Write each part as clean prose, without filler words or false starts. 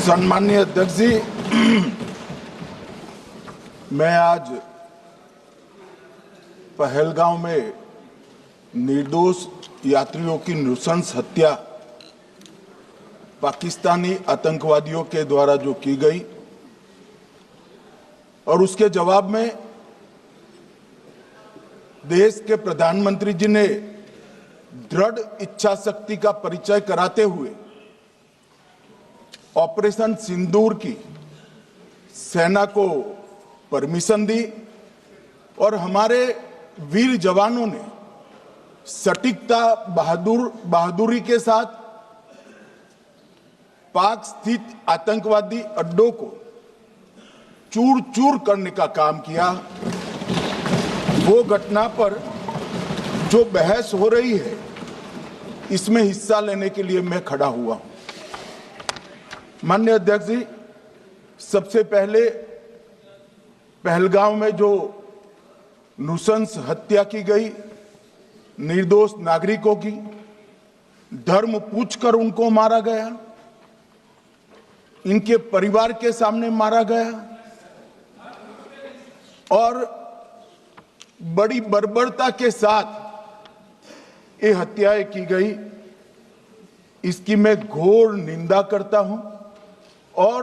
सम्माननीय अध्यक्ष जी, मैं आज पहलगांव में निर्दोष यात्रियों की नृशंस हत्या पाकिस्तानी आतंकवादियों के द्वारा जो की गई और उसके जवाब में देश के प्रधानमंत्री जी ने दृढ़ इच्छा शक्ति का परिचय कराते हुए ऑपरेशन सिंदूर की सेना को परमिशन दी और हमारे वीर जवानों ने सटीकता बहादुरी के साथ पाक स्थित आतंकवादी अड्डों को चूर चूर करने का काम किया। वो घटना पर जो बहस हो रही है, इसमें हिस्सा लेने के लिए मैं खड़ा हुआ हूं। माननीय अध्यक्ष जी, सबसे पहले पहलगांव में जो नृशंस हत्या की गई निर्दोष नागरिकों की, धर्म पूछकर उनको मारा गया, इनके परिवार के सामने मारा गया और बड़ी बर्बरता के साथ ये हत्याएं की गई। इसकी मैं घोर निंदा करता हूं और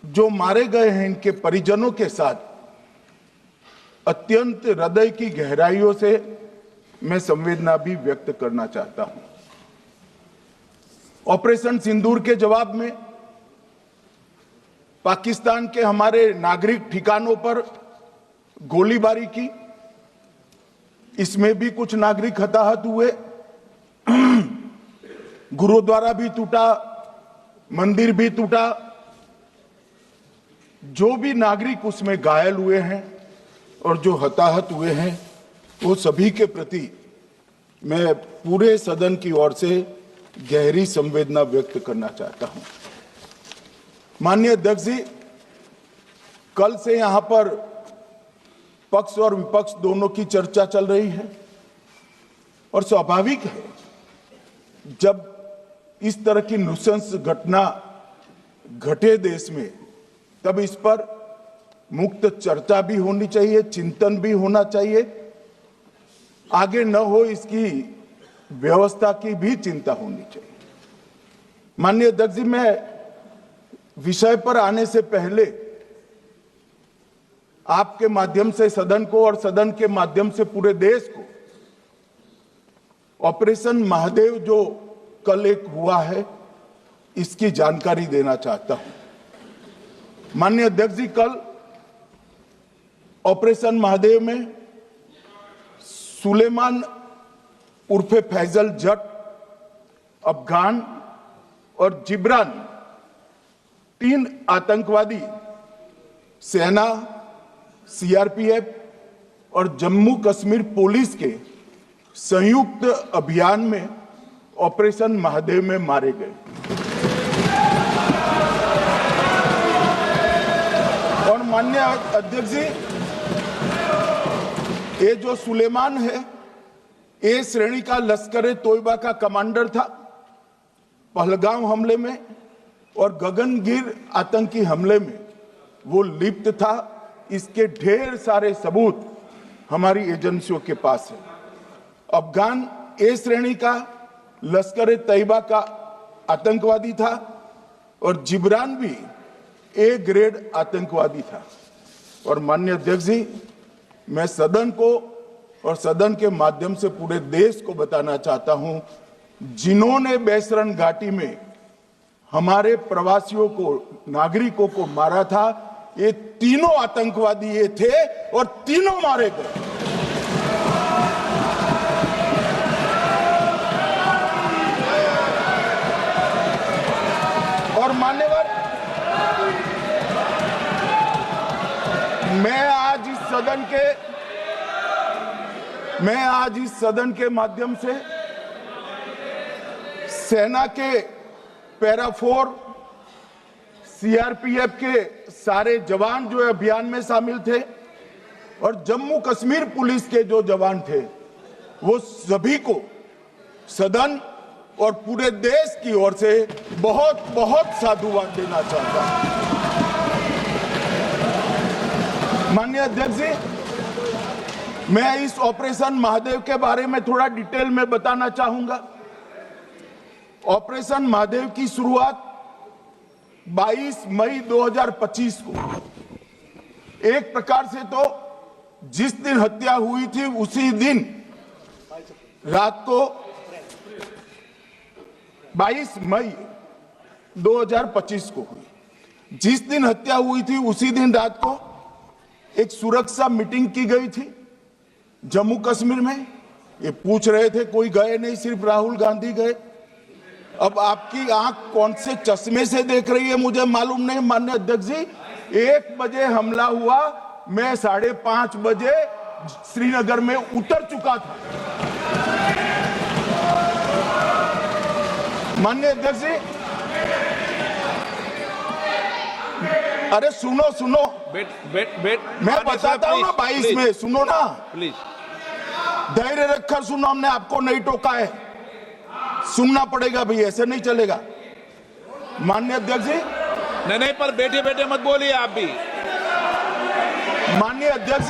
जो मारे गए हैं इनके परिजनों के साथ अत्यंत हृदय की गहराइयों से मैं संवेदना भी व्यक्त करना चाहता हूं। ऑपरेशन सिंदूर के जवाब में पाकिस्तान के हमारे नागरिक ठिकानों पर गोलीबारी की, इसमें भी कुछ नागरिक हताहत हुए, गुरुद्वारा भी टूटा, मंदिर भी टूटा। जो भी नागरिक उसमें घायल हुए हैं और जो हताहत हुए हैं, वो सभी के प्रति मैं पूरे सदन की ओर से गहरी संवेदना व्यक्त करना चाहता हूं। माननीय अध्यक्ष जी, कल से यहां पर पक्ष और विपक्ष दोनों की चर्चा चल रही है और स्वाभाविक है, जब इस तरह की नृशंस घटना घटे देश में, तब इस पर मुक्त चर्चा भी होनी चाहिए, चिंतन भी होना चाहिए, आगे न हो इसकी व्यवस्था की भी चिंता होनी चाहिए। माननीय अध्यक्ष जी, मैं विषय पर आने से पहले आपके माध्यम से सदन को और सदन के माध्यम से पूरे देश को ऑपरेशन महादेव जो कल एक हुआ है, इसकी जानकारी देना चाहता हूं। माननीय अध्यक्ष जी, कल ऑपरेशन महादेव में सुलेमान उर्फे फैजल जट, अफगान और जिब्रान, 3 आतंकवादी सेना, सीआरपीएफ और जम्मू कश्मीर पुलिस के संयुक्त अभियान में ऑपरेशन महादेव में मारे गए। और माननीय अध्यक्ष जी, ये जो सुलेमान है, ए श्रेणी का लश्कर तोयबा का कमांडर था पहलगांव हमले में, और गगनगिर आतंकी हमले में वो लिप्त था। इसके ढेर सारे सबूत हमारी एजेंसियों के पास है। अफगान ए श्रेणी का लश्कर तैयबा का आतंकवादी था और जिब्रान भी ए ग्रेड आतंकवादी था। और माननीय अध्यक्ष जी, मैं सदन को और सदन के माध्यम से पूरे देश को बताना चाहता हूं, जिन्होंने बैसरन घाटी में हमारे प्रवासियों को, नागरिकों को मारा था, ये तीनों आतंकवादी ये थे और तीनों मारे गए। और मान्यवर, मैं आज इस सदन के माध्यम से सेना के पैरा 4, सीआरपीएफ के सारे जवान जो अभियान में शामिल थे और जम्मू कश्मीर पुलिस के जो जवान थे, वो सभी को सदन और पूरे देश की ओर से बहुत बहुत साधुवाद देना चाहता हूं। माननीय अध्यक्ष जी, मैं इस ऑपरेशन महादेव के बारे में थोड़ा डिटेल में बताना चाहूंगा। ऑपरेशन महादेव की शुरुआत 22 मई 2025 को, एक प्रकार से तो जिस दिन हत्या हुई थी उसी दिन रात को 22 मई 2025 को हुई। जिस दिन हत्या हुई थी उसी दिन रात को एक सुरक्षा मीटिंग की गई थी जम्मू कश्मीर में। ये पूछ रहे थे, कोई गए नहीं, सिर्फ राहुल गांधी गए। अब आपकी आंख कौन से चश्मे से देख रही है मुझे मालूम नहीं। माननीय अध्यक्ष जी, 1 बजे हमला हुआ, मैं 5:30 बजे श्रीनगर में उतर चुका था। माननीय अध्यक्ष जी, अरे सुनो सुनो, मैं बताता हूँ ना 22 में, सुनो ना प्लीज, धैर्य रखकर सुनो, हमने आपको नहीं टोका है, सुनना पड़ेगा भाई, ऐसे नहीं चलेगा। माननीय अध्यक्ष जी, नहीं, पर बैठे बैठे मत बोलिए आप भी। माननीय अध्यक्ष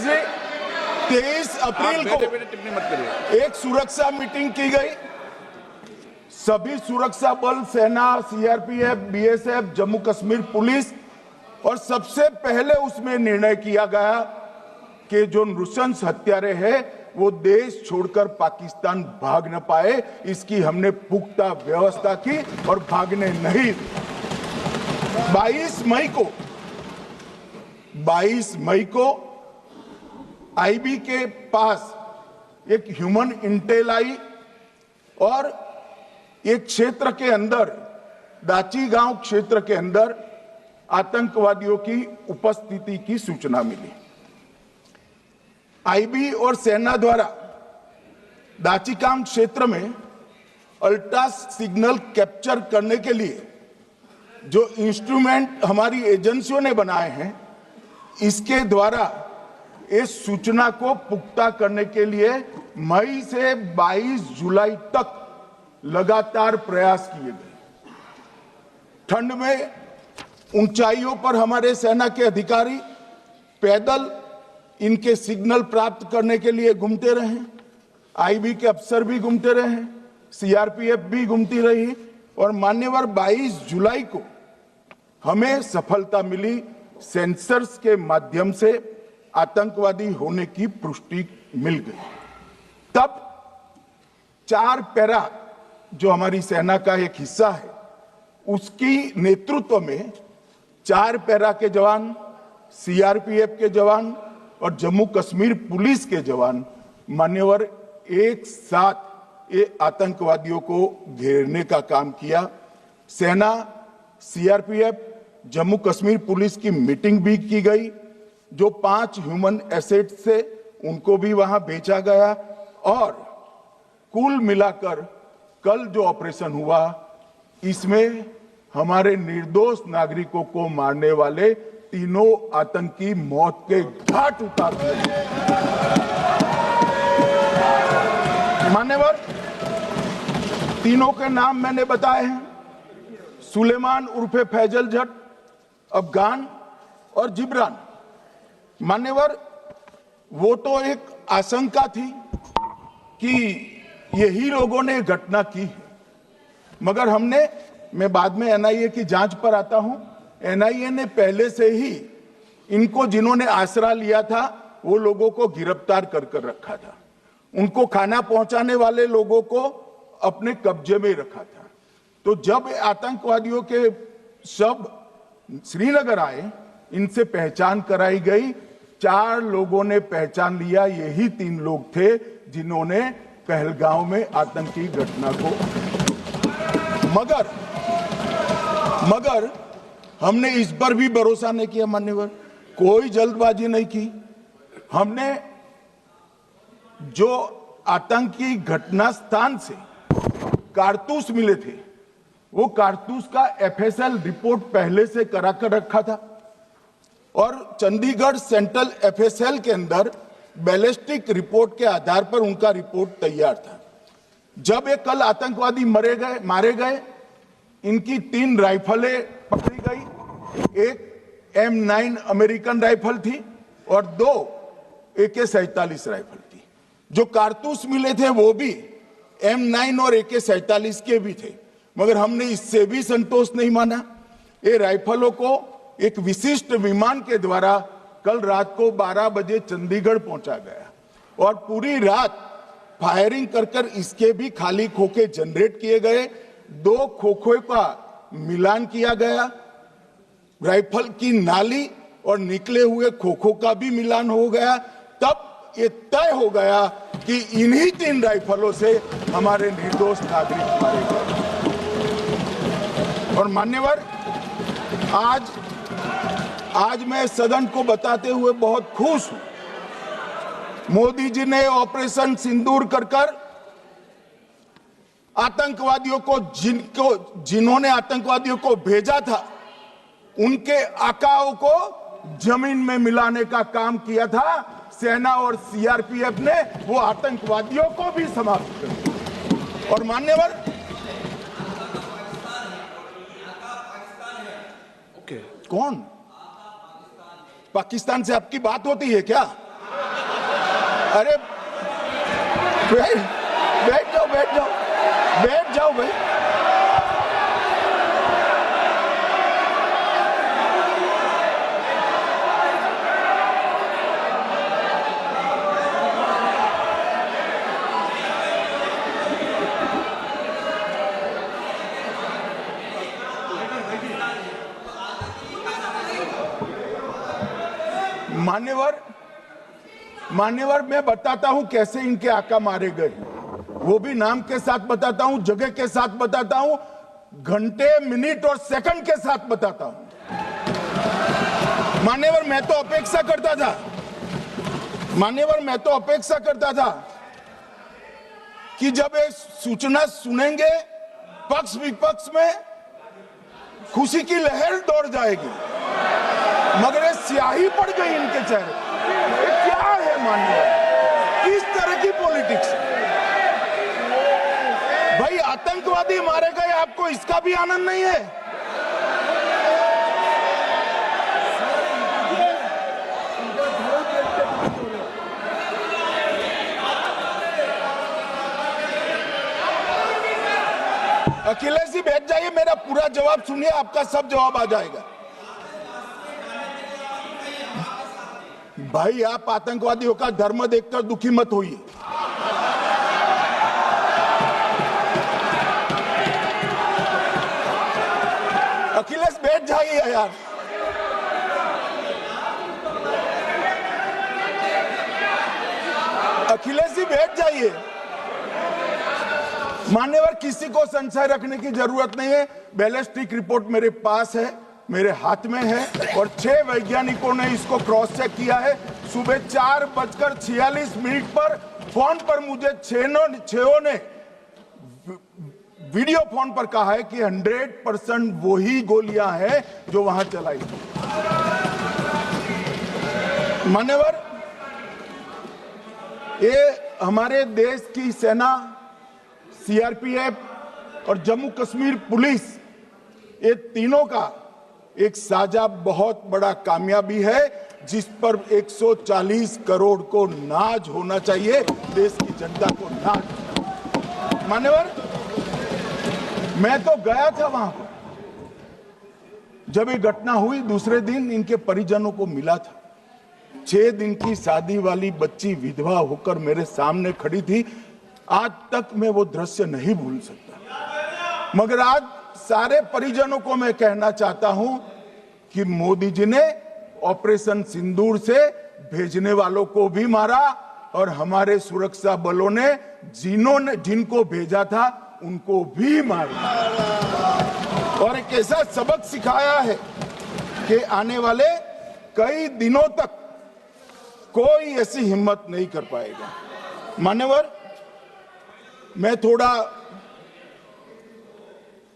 जी, 23 अप्रैल को टिप्पणी मत करिए। एक सुरक्षा मीटिंग की गई। सभी सुरक्षा बल, सेना, CRPF, BSF, Jammu Kashmir police, और सबसे पहले उसमें निर्णय किया गया कि जो नृशंस हत्यारे हैं वो देश छोड़कर पाकिस्तान भाग न पाए, इसकी हमने पुख्ता व्यवस्था की और भागने नहीं। 22 मई को आईबी के पास एक ह्यूमन इंटेल आई और एक क्षेत्र के अंदर, दाची गांव क्षेत्र के अंदर आतंकवादियों की उपस्थिति की सूचना मिली। आईबी और सेना द्वारा दाचीकाम क्षेत्र में अल्ट्रा सिग्नल कैप्चर करने के लिए जो इंस्ट्रूमेंट हमारी एजेंसियों ने बनाए हैं, इसके द्वारा इस सूचना को पुख्ता करने के लिए मई से 22 जुलाई तक लगातार प्रयास किए गए। ठंड में ऊंचाइयों पर हमारे सेना के अधिकारी पैदल इनके सिग्नल प्राप्त करने के लिए घूमते रहे, आईबी के अफसर भी घूमते रहे, सीआरपीएफ भी घूमती रही, और मान्यवर 22 जुलाई को हमें सफलता मिली। सेंसर्स के माध्यम से आतंकवादी होने की पुष्टि मिल गई। तब 4 पैरा जो हमारी सेना का एक हिस्सा है, उसकी नेतृत्व में 4 पैरा के जवान, सीआरपीएफ के जवान और जम्मू कश्मीर पुलिस के जवान मान्यवर एक साथ ये आतंकवादियों को घेरने का काम किया। सेना, सीआरपीएफ, जम्मू कश्मीर पुलिस की मीटिंग भी की गई। जो 5 ह्यूमन एसेट से उनको भी वहां भेजा गया, और कुल मिलाकर कल जो ऑपरेशन हुआ, इसमें हमारे निर्दोष नागरिकों को मारने वाले तीनों आतंकी मौत के घाट उतार दिए। मान्यवर, तीनों के नाम मैंने बताए हैं, सुलेमान उर्फे फैजल जट, अफगान और जिब्रान। मान्यवर, वो तो एक आशंका थी कि यही लोगों ने घटना की है, मगर मैं बाद में एनआईए की जांच पर आता हूं, एनआईए ने पहले से ही इनको, जिन्होंने आसरा लिया था, वो लोगों को गिरफ्तार कर रखा था। उनको खाना पहुंचाने वाले लोगों को अपने कब्जे में रखा था। तो जब आतंकवादियों के शव श्रीनगर आए, इनसे पहचान कराई गई। 4 लोगों ने पहचान लिया, यही 3 लोग थे जिन्होंने पहलगांव में आतंकी घटना को, मगर हमने इस पर भी भरोसा नहीं किया। मान्यवर, कोई जल्दबाजी नहीं की। हमने जो आतंकी घटना स्थान से कारतूस मिले थे, वो कारतूस का एफएसएल रिपोर्ट पहले से करा कर रखा था, और चंडीगढ़ सेंट्रल एफएसएल के अंदर बैलिस्टिक रिपोर्ट के आधार पर उनका रिपोर्ट तैयार था। जब ये कल आतंकवादी मारे गए, इनकी 3 राइफलें पकड़ी गई। एक M9 अमेरिकन राइफल थी और 2 AK-47 राइफल थी। जो कारतूस मिले थे वो भी M9 और AK-47 के भी थे, मगर हमने इससे भी संतोष नहीं माना। ये राइफलों को एक विशिष्ट विमान के द्वारा कल रात को 12 बजे चंडीगढ़ पहुंचा गया और पूरी रात फायरिंग कर इसके भी खाली खोखे जनरेट किए गए। 2 खोखों का मिलान किया गया, राइफल की नाली और निकले हुए खोखों का भी मिलान हो गया। तब ये तय हो गया कि इन्हीं 3 राइफलों से हमारे निर्दोष नागरिक मारे गए। और मान्यवर, आज मैं सदन को बताते हुए बहुत खुश हूं। मोदी जी ने ऑपरेशन सिंदूर कर आतंकवादियों को जिन्होंने आतंकवादियों को भेजा था, उनके आकाओं को जमीन में मिलाने का काम किया था। सेना और CRPF ने वो आतंकवादियों को भी समाप्त कर दिया। और मान्यवर, कौन पाकिस्तान से आपकी बात होती है क्या? अरे बैठ जाओ भाई। मान्यवर, मैं बताता हूं कैसे इनके आका मारे गए, वो भी नाम के साथ बताता हूं, जगह के साथ बताता हूं, घंटे, मिनट और सेकंड के साथ बताता हूं। मान्यवर, मैं तो अपेक्षा करता था कि जब ये सूचना सुनेंगे पक्ष विपक्ष में खुशी की लहर दौड़ जाएगी, मगर ये स्याही पड़ गई इनके चेहरे। क्या है मान्यवर, किस तरह की पॉलिटिक्स? भाई आतंकवादी मारे गए, आपको इसका भी आनंद नहीं है? अखिलेश जी बैठ जाइए, मेरा पूरा जवाब सुनिए, आपका सब जवाब आ जाएगा। भाई आप आतंकवादियों का धर्म देखकर दुखी मत होइए। अखिलेश बैठ जाइए यार। अखिलेश जी बैठ जाइए। मान्यवर, किसी को संशय रखने की जरूरत नहीं है। बैलिस्टिक रिपोर्ट मेरे पास है, मेरे हाथ में है और 6 वैज्ञानिकों ने इसको क्रॉस चेक किया है। सुबह 4:46 पर फोन पर मुझे 6 ने वीडियो फोन पर कहा है कि 100% वही गोलियां हैं जो वहां चलाई। मान्यवर, ये हमारे देश की सेना, CRPF और जम्मू कश्मीर पुलिस, ये तीनों का एक साझा बहुत बड़ा कामयाबी है, जिस पर 140 करोड़ को नाज होना चाहिए, देश की जनता को नाज। मान्यवर, मैं तो गया था वहां पर जब ये घटना हुई। दूसरे दिन इनके परिजनों को मिला था। 6 दिन की शादी वाली बच्ची विधवा होकर मेरे सामने खड़ी थी। आज तक मैं वो दृश्य नहीं भूल सकता। मगर आज सारे परिजनों को मैं कहना चाहता हूं कि मोदी जी ने ऑपरेशन सिंदूर से भेजने वालों को भी मारा और हमारे सुरक्षा बलों ने जिनको भेजा था उनको भी मारा और एक ऐसा सबक सिखाया है कि आने वाले कई दिनों तक कोई ऐसी हिम्मत नहीं कर पाएगा। मान्यवर, मैं थोड़ा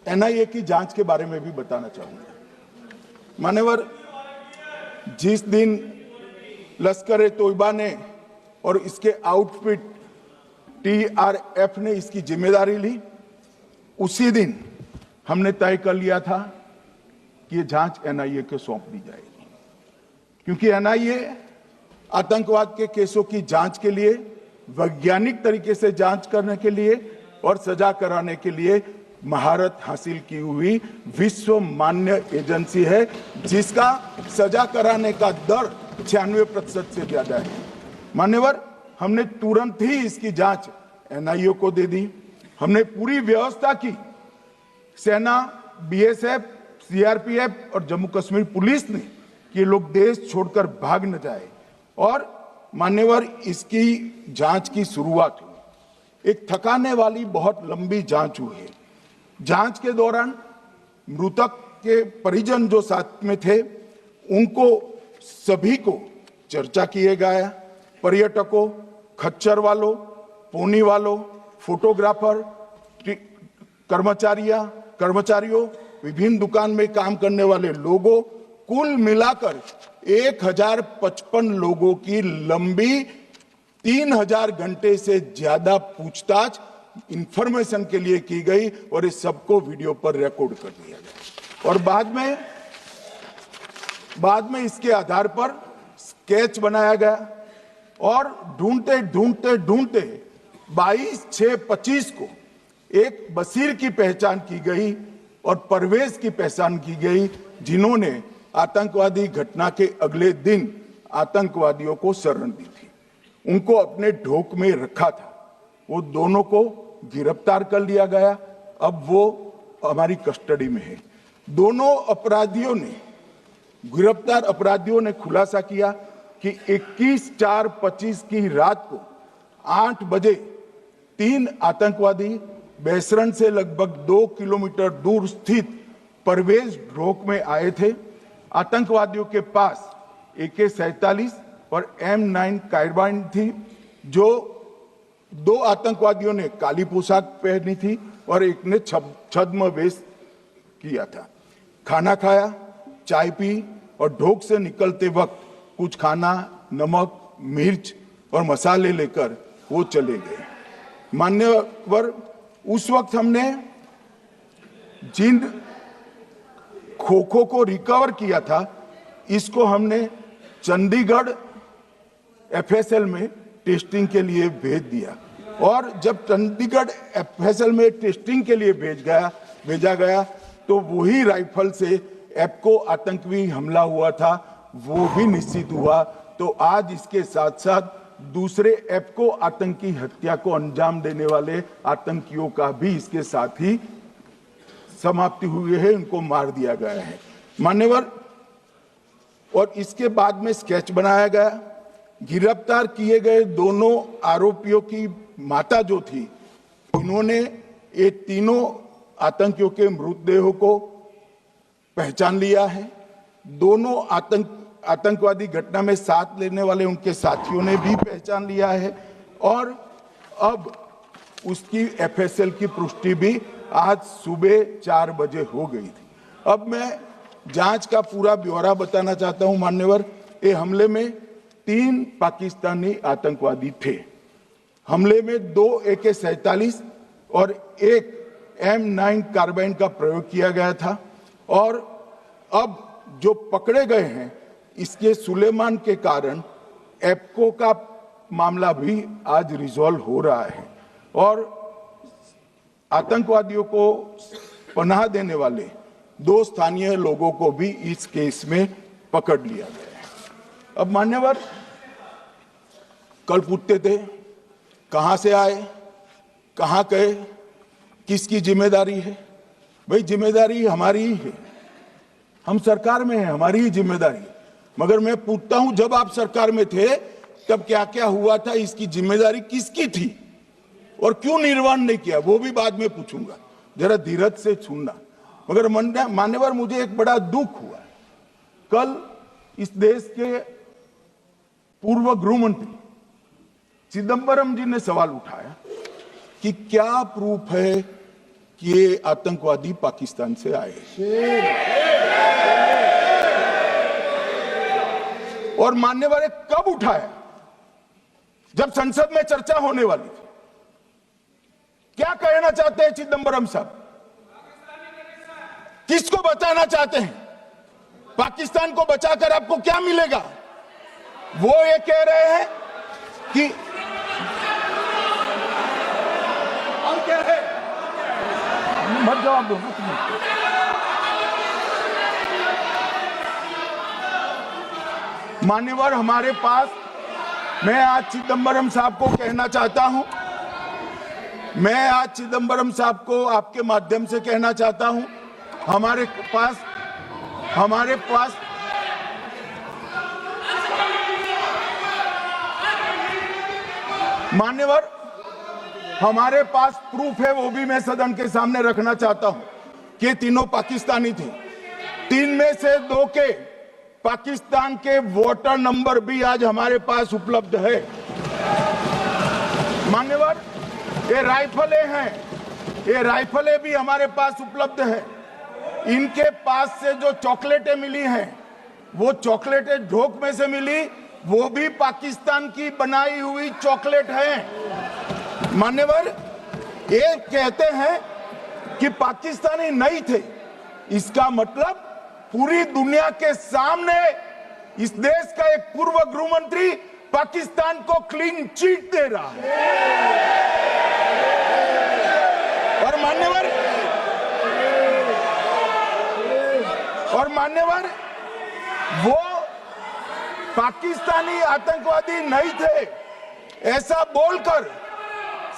NIA की जांच के बारे में भी बताना चाहूंगा। मान्यवर, जिस दिन लश्कर-ए-तोयबा ने और इसके आउटफिट TRF ने इसकी जिम्मेदारी ली, उसी दिन हमने तय कर लिया था कि ये जांच NIA को सौंप दी जाएगी, क्योंकि NIA आतंकवाद के केसों की जांच के लिए, वैज्ञानिक तरीके से जांच करने के लिए और सजा कराने के लिए महारत हासिल की हुई विश्व मान्य एजेंसी है, जिसका सजा कराने का दर 96% से ज्यादा है। मान्यवर, हमने तुरंत ही इसकी जांच NIA को दे दी। हमने पूरी व्यवस्था की, सेना, BSF, CRPF और जम्मू कश्मीर पुलिस ने कि ये लोग देश छोड़कर भाग न जाए। और मान्यवर, इसकी जांच की शुरुआत हुई। एक थकाने वाली बहुत लंबी जांच हुई है। जांच के दौरान मृतक के परिजन जो साथ में थे, उनको सभी को चर्चा किए गया। पर्यटकों, खच्चर वालों, पोनी वालों, फोटोग्राफर, कर्मचारियों, विभिन्न दुकान में काम करने वाले लोगों, कुल मिलाकर 1055 लोगों की लंबी 3000 घंटे से ज्यादा पूछताछ इंफॉर्मेशन के लिए की गई और इस सबको वीडियो पर रिकॉर्ड कर दिया गया। और बाद में इसके आधार पर स्केच बनाया गया और ढूंढते 22/6/25 को एक बशीर की पहचान की गई और परवेज की पहचान की गई, जिन्होंने आतंकवादी घटना के अगले दिन आतंकवादियों को शरण दी थी। उनको अपने ढोक में रखा था। वो दोनों को गिरफ्तार कर लिया गया। अब वो हमारी कस्टडी में है। दोनों गिरफ्तार अपराधियों ने खुलासा किया कि 21/4/25 की रात को 8 बजे 3 आतंकवादी बेसरण से लगभग 2 किलोमीटर दूर स्थित परवेज ढोक में आए थे। आतंकवादियों के पास AK-47 और M9 कार्बाइन थी। जो 2 आतंकवादियों ने काली पोशाक पहनी थी और एक ने छद्म वेश किया था। खाना खाया, चाय पी और ढोक से निकलते वक्त कुछ खाना, नमक, मिर्च और मसाले लेकर वो चले गए। मान्यवर, उस वक्त हमने जिन खोखो को रिकवर किया था, इसको हमने चंडीगढ़ FSL में टेस्टिंग के लिए भेज दिया। और जब चंडीगढ़ FSL में टेस्टिंग के लिए भेजा गया तो वही राइफल से एप्को आतंकी हमला हुआ था, वो भी निश्चित हुआ। तो आज इसके साथ साथ दूसरे एप्को आतंकी हत्या को अंजाम देने वाले आतंकियों का भी इसके साथ ही समाप्ति हुई है, उनको मार दिया गया है। मान्यवर, और इसके बाद में स्केच बनाया गया। गिरफ्तार किए गए दोनों आरोपियों की माता जो थी, इन्होंने ये तीनों आतंकियों के मृतदेहों को पहचान लिया है। दोनों आतंकवादी घटना में साथ लेने वाले उनके साथियों ने भी पहचान लिया है। और अब उसकी FSL की पुष्टि भी आज सुबह 4 बजे हो गई थी। अब मैं जांच का पूरा ब्यौरा बताना चाहता हूं। मान्यवर, ये हमले में 3 पाकिस्तानी आतंकवादी थे। हमले में 2 AK-47 और 1 M9 कार्बाइन का प्रयोग किया गया था। और अब जो पकड़े गए हैं, इसके सुलेमान के कारण एप्को का मामला भी आज रिजॉल्व हो रहा है और आतंकवादियों को पनाह देने वाले 2 स्थानीय लोगों को भी इस केस में पकड़ लिया गया है। अब मान्यवर, कल पूछते थे कहां से आए, कहां गए, किसकी जिम्मेदारी है। भाई, जिम्मेदारी हमारी ही है। हम सरकार में हैं, हमारी ही जिम्मेदारी है। मगर मैं पूछता हूं, जब आप सरकार में थे तब क्या क्या हुआ था, इसकी जिम्मेदारी किसकी थी और क्यों निर्वहन नहीं किया, वो भी बाद में पूछूंगा। जरा धीरज से सुनना। मगर मान्यवर, मुझे एक बड़ा दुख हुआ। कल इस देश के पूर्व गृह मंत्री चिदंबरम जी ने सवाल उठाया कि क्या प्रूफ है कि ये आतंकवादी पाकिस्तान से आए। और मान्यवर, कब उठाया? जब संसद में चर्चा होने वाली थी। क्या कहना चाहते हैं चिदंबरम साहब? किसको बचाना चाहते हैं? पाकिस्तान को बचाकर आपको क्या मिलेगा? वो ये कह रहे हैं कि और क्या है, मत जवाब दो। मान्यवर, हमारे पास, मैं आज चिदंबरम साहब को कहना चाहता हूं, मैं आज चिदंबरम साहब को आपके माध्यम से कहना चाहता हूं, हमारे पास मान्यवर, हमारे पास प्रूफ है, वो भी मैं सदन के सामने रखना चाहता हूं कि तीनों पाकिस्तानी थे। 3 में से 2 के पाकिस्तान के वोटर नंबर भी आज हमारे पास उपलब्ध है। मान्यवर, ये राइफलें हैं, ये राइफलें भी हमारे पास उपलब्ध है। इनके पास से जो चॉकलेटें मिली हैं, वो चॉकलेटें ढोक में से मिली, वो भी पाकिस्तान की बनाई हुई चॉकलेट है। मान्यवर, ये कहते हैं कि पाकिस्तानी नहीं थे, इसका मतलब पूरी दुनिया के सामने इस देश का एक पूर्व गृह मंत्री पाकिस्तान को क्लीन चिट दे रहा है। और मान्यवर, वो पाकिस्तानी आतंकवादी नहीं थे, ऐसा बोलकर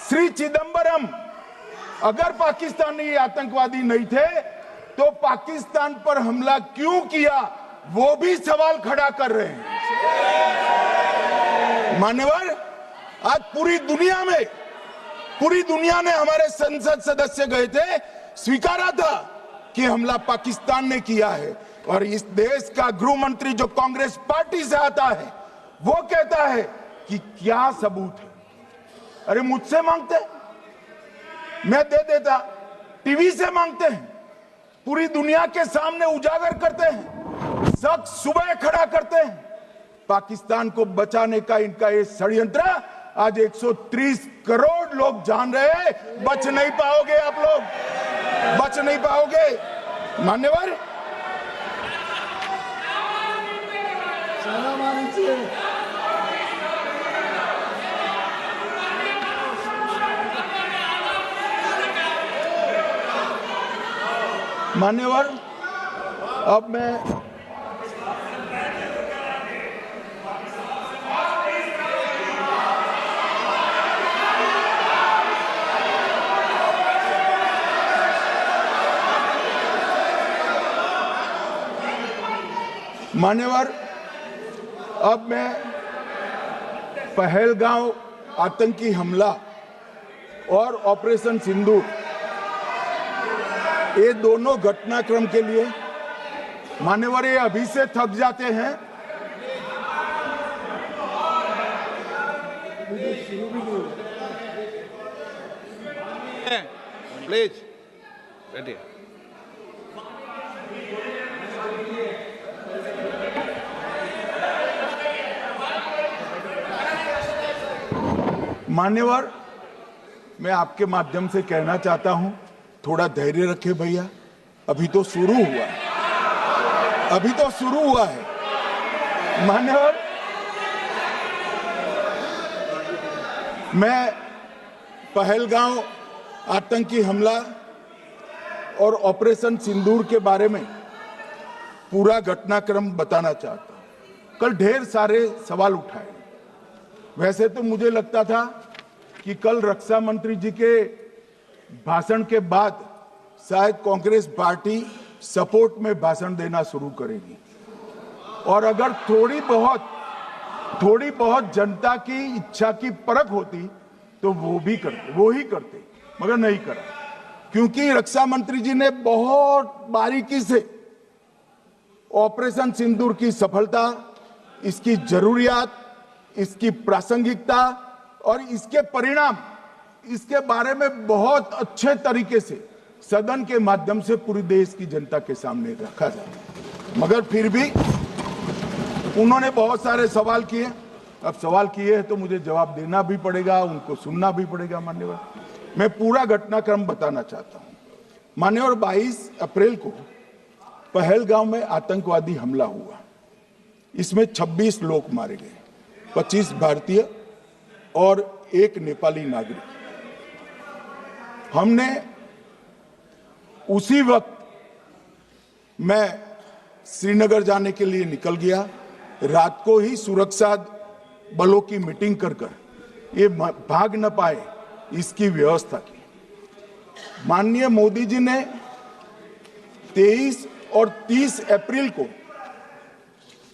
श्री चिदंबरम अगर पाकिस्तानी आतंकवादी नहीं थे तो पाकिस्तान पर हमला क्यों किया, वो भी सवाल खड़ा कर रहे हैं। मान्यवर, आज पूरी दुनिया ने हमारे संसद सदस्य गए थे, स्वीकारा था कि हमला पाकिस्तान ने किया है। और इस देश का गृह मंत्री जो कांग्रेस पार्टी से आता है, वो कहता है कि क्या सबूत है। अरे मुझसे मांगते, मैं दे देता, टीवी से मांगते हैं, पूरी दुनिया के सामने उजागर करते हैं, शख्स सुबह खड़ा करते हैं। पाकिस्तान को बचाने का इनका ये षड्यंत्र आज 130 करोड़ लोग जान रहे हैं। बच नहीं पाओगे आप लोग, बच नहीं पाओगे। मान्यवर, मान्यवर, अब मैं पहलगांव आतंकी हमला और ऑपरेशन सिंदूर, ये दोनों घटनाक्रम के लिए मान्यवर ये अभी से थक जाते हैं। प्लीज बैठिए। मान्यवर, मैं आपके माध्यम से कहना चाहता हूं, थोड़ा धैर्य रखे भैया, अभी तो शुरू हुआ है, अभी तो शुरू हुआ है। मान्यवर, मैं पहलगांव आतंकी हमला और ऑपरेशन सिंदूर के बारे में पूरा घटनाक्रम बताना चाहता हूं। कल ढेर सारे सवाल उठाए। वैसे तो मुझे लगता था कि कल रक्षा मंत्री जी के भाषण के बाद शायद कांग्रेस पार्टी सपोर्ट में भाषण देना शुरू करेगी और अगर थोड़ी बहुत जनता की इच्छा की परख होती तो वो ही करते, मगर नहीं करा, क्योंकि रक्षा मंत्री जी ने बहुत बारीकी से ऑपरेशन सिंदूर की सफलता, इसकी जरूरियात, इसकी प्रासंगिकता और इसके परिणाम, इसके बारे में बहुत अच्छे तरीके से सदन के माध्यम से पूरी देश की जनता के सामने रखा जाए। मगर फिर भी उन्होंने बहुत सारे सवाल किए, अब सवाल किए हैं तो मुझे जवाब देना भी पड़ेगा, उनको सुनना भी पड़ेगा। मान्यवर, मैं पूरा घटनाक्रम बताना चाहता हूं। मान्यवर, 22 अप्रैल को पहलगांव में आतंकवादी हमला हुआ। इसमें 26 लोग मारे गए, 25 भारतीय और 1 नेपाली नागरिक। हमने उसी वक्त मैं श्रीनगर जाने के लिए निकल गया। रात को ही सुरक्षा बलों की मीटिंग कर ये भाग न पाए इसकी व्यवस्था की। माननीय मोदी जी ने 23 और 30 अप्रैल को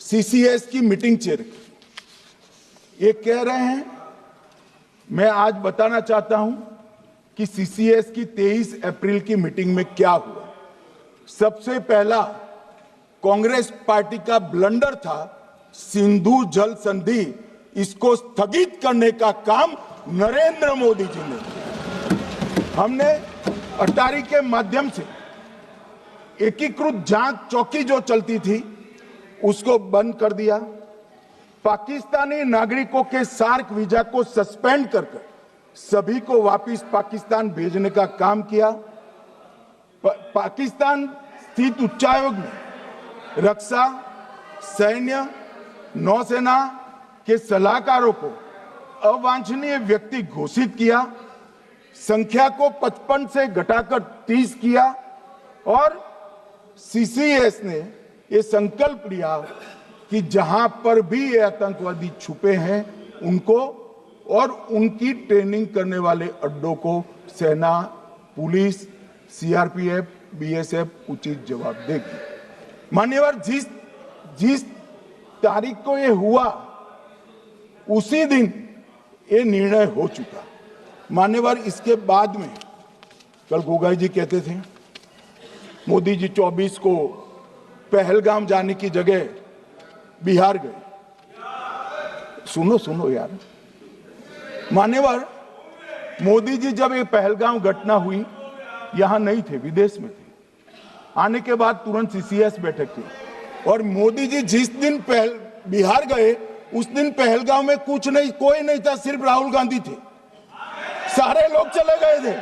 सीसीएस की मीटिंग चेयर की। ये कह रहे हैं, मैं आज बताना चाहता हूं कि सीसीएस की 23 अप्रैल की मीटिंग में क्या हुआ। सबसे पहला कांग्रेस पार्टी का ब्लंडर था सिंधु जल संधि, इसको स्थगित करने का काम नरेंद्र मोदी जी ने किया। हमने अटारी के माध्यम से एकीकृत जांच चौकी जो चलती थी उसको बंद कर दिया। पाकिस्तानी नागरिकों के सार्क वीजा को सस्पेंड कर सभी को वापस पाकिस्तान भेजने का काम किया। पाकिस्तान स्थित उच्चायोग ने रक्षा, सैन्य, नौसेना के सलाहकारों को अवांछनीय व्यक्ति घोषित किया, संख्या को 55 से घटाकर 30 किया और सीसीएस ने ये संकल्प लिया कि जहां पर भी ये आतंकवादी छुपे हैं उनको और उनकी ट्रेनिंग करने वाले अड्डों को सेना, पुलिस, सीआरपीएफ, बीएसएफ उचित जवाब देगी। मान्यवर, जिस तारीख को ये हुआ उसी दिन ये निर्णय हो चुका। मान्यवर, इसके बाद में कल गोगाई जी कहते थे मोदी जी 24 को पहलगाम जाने की जगह बिहार गए। सुनो यार। मान्यवर, मोदी जी जब ये पहलगाम घटना हुई यहां नहीं थे, विदेश में थे। आने के बाद तुरंत सीसीएस बैठक की और मोदी जी जिस दिन बिहार गए उस दिन पहलगाम में कुछ नहीं, कोई नहीं था, सिर्फ राहुल गांधी थे। सारे लोग चले गए थे,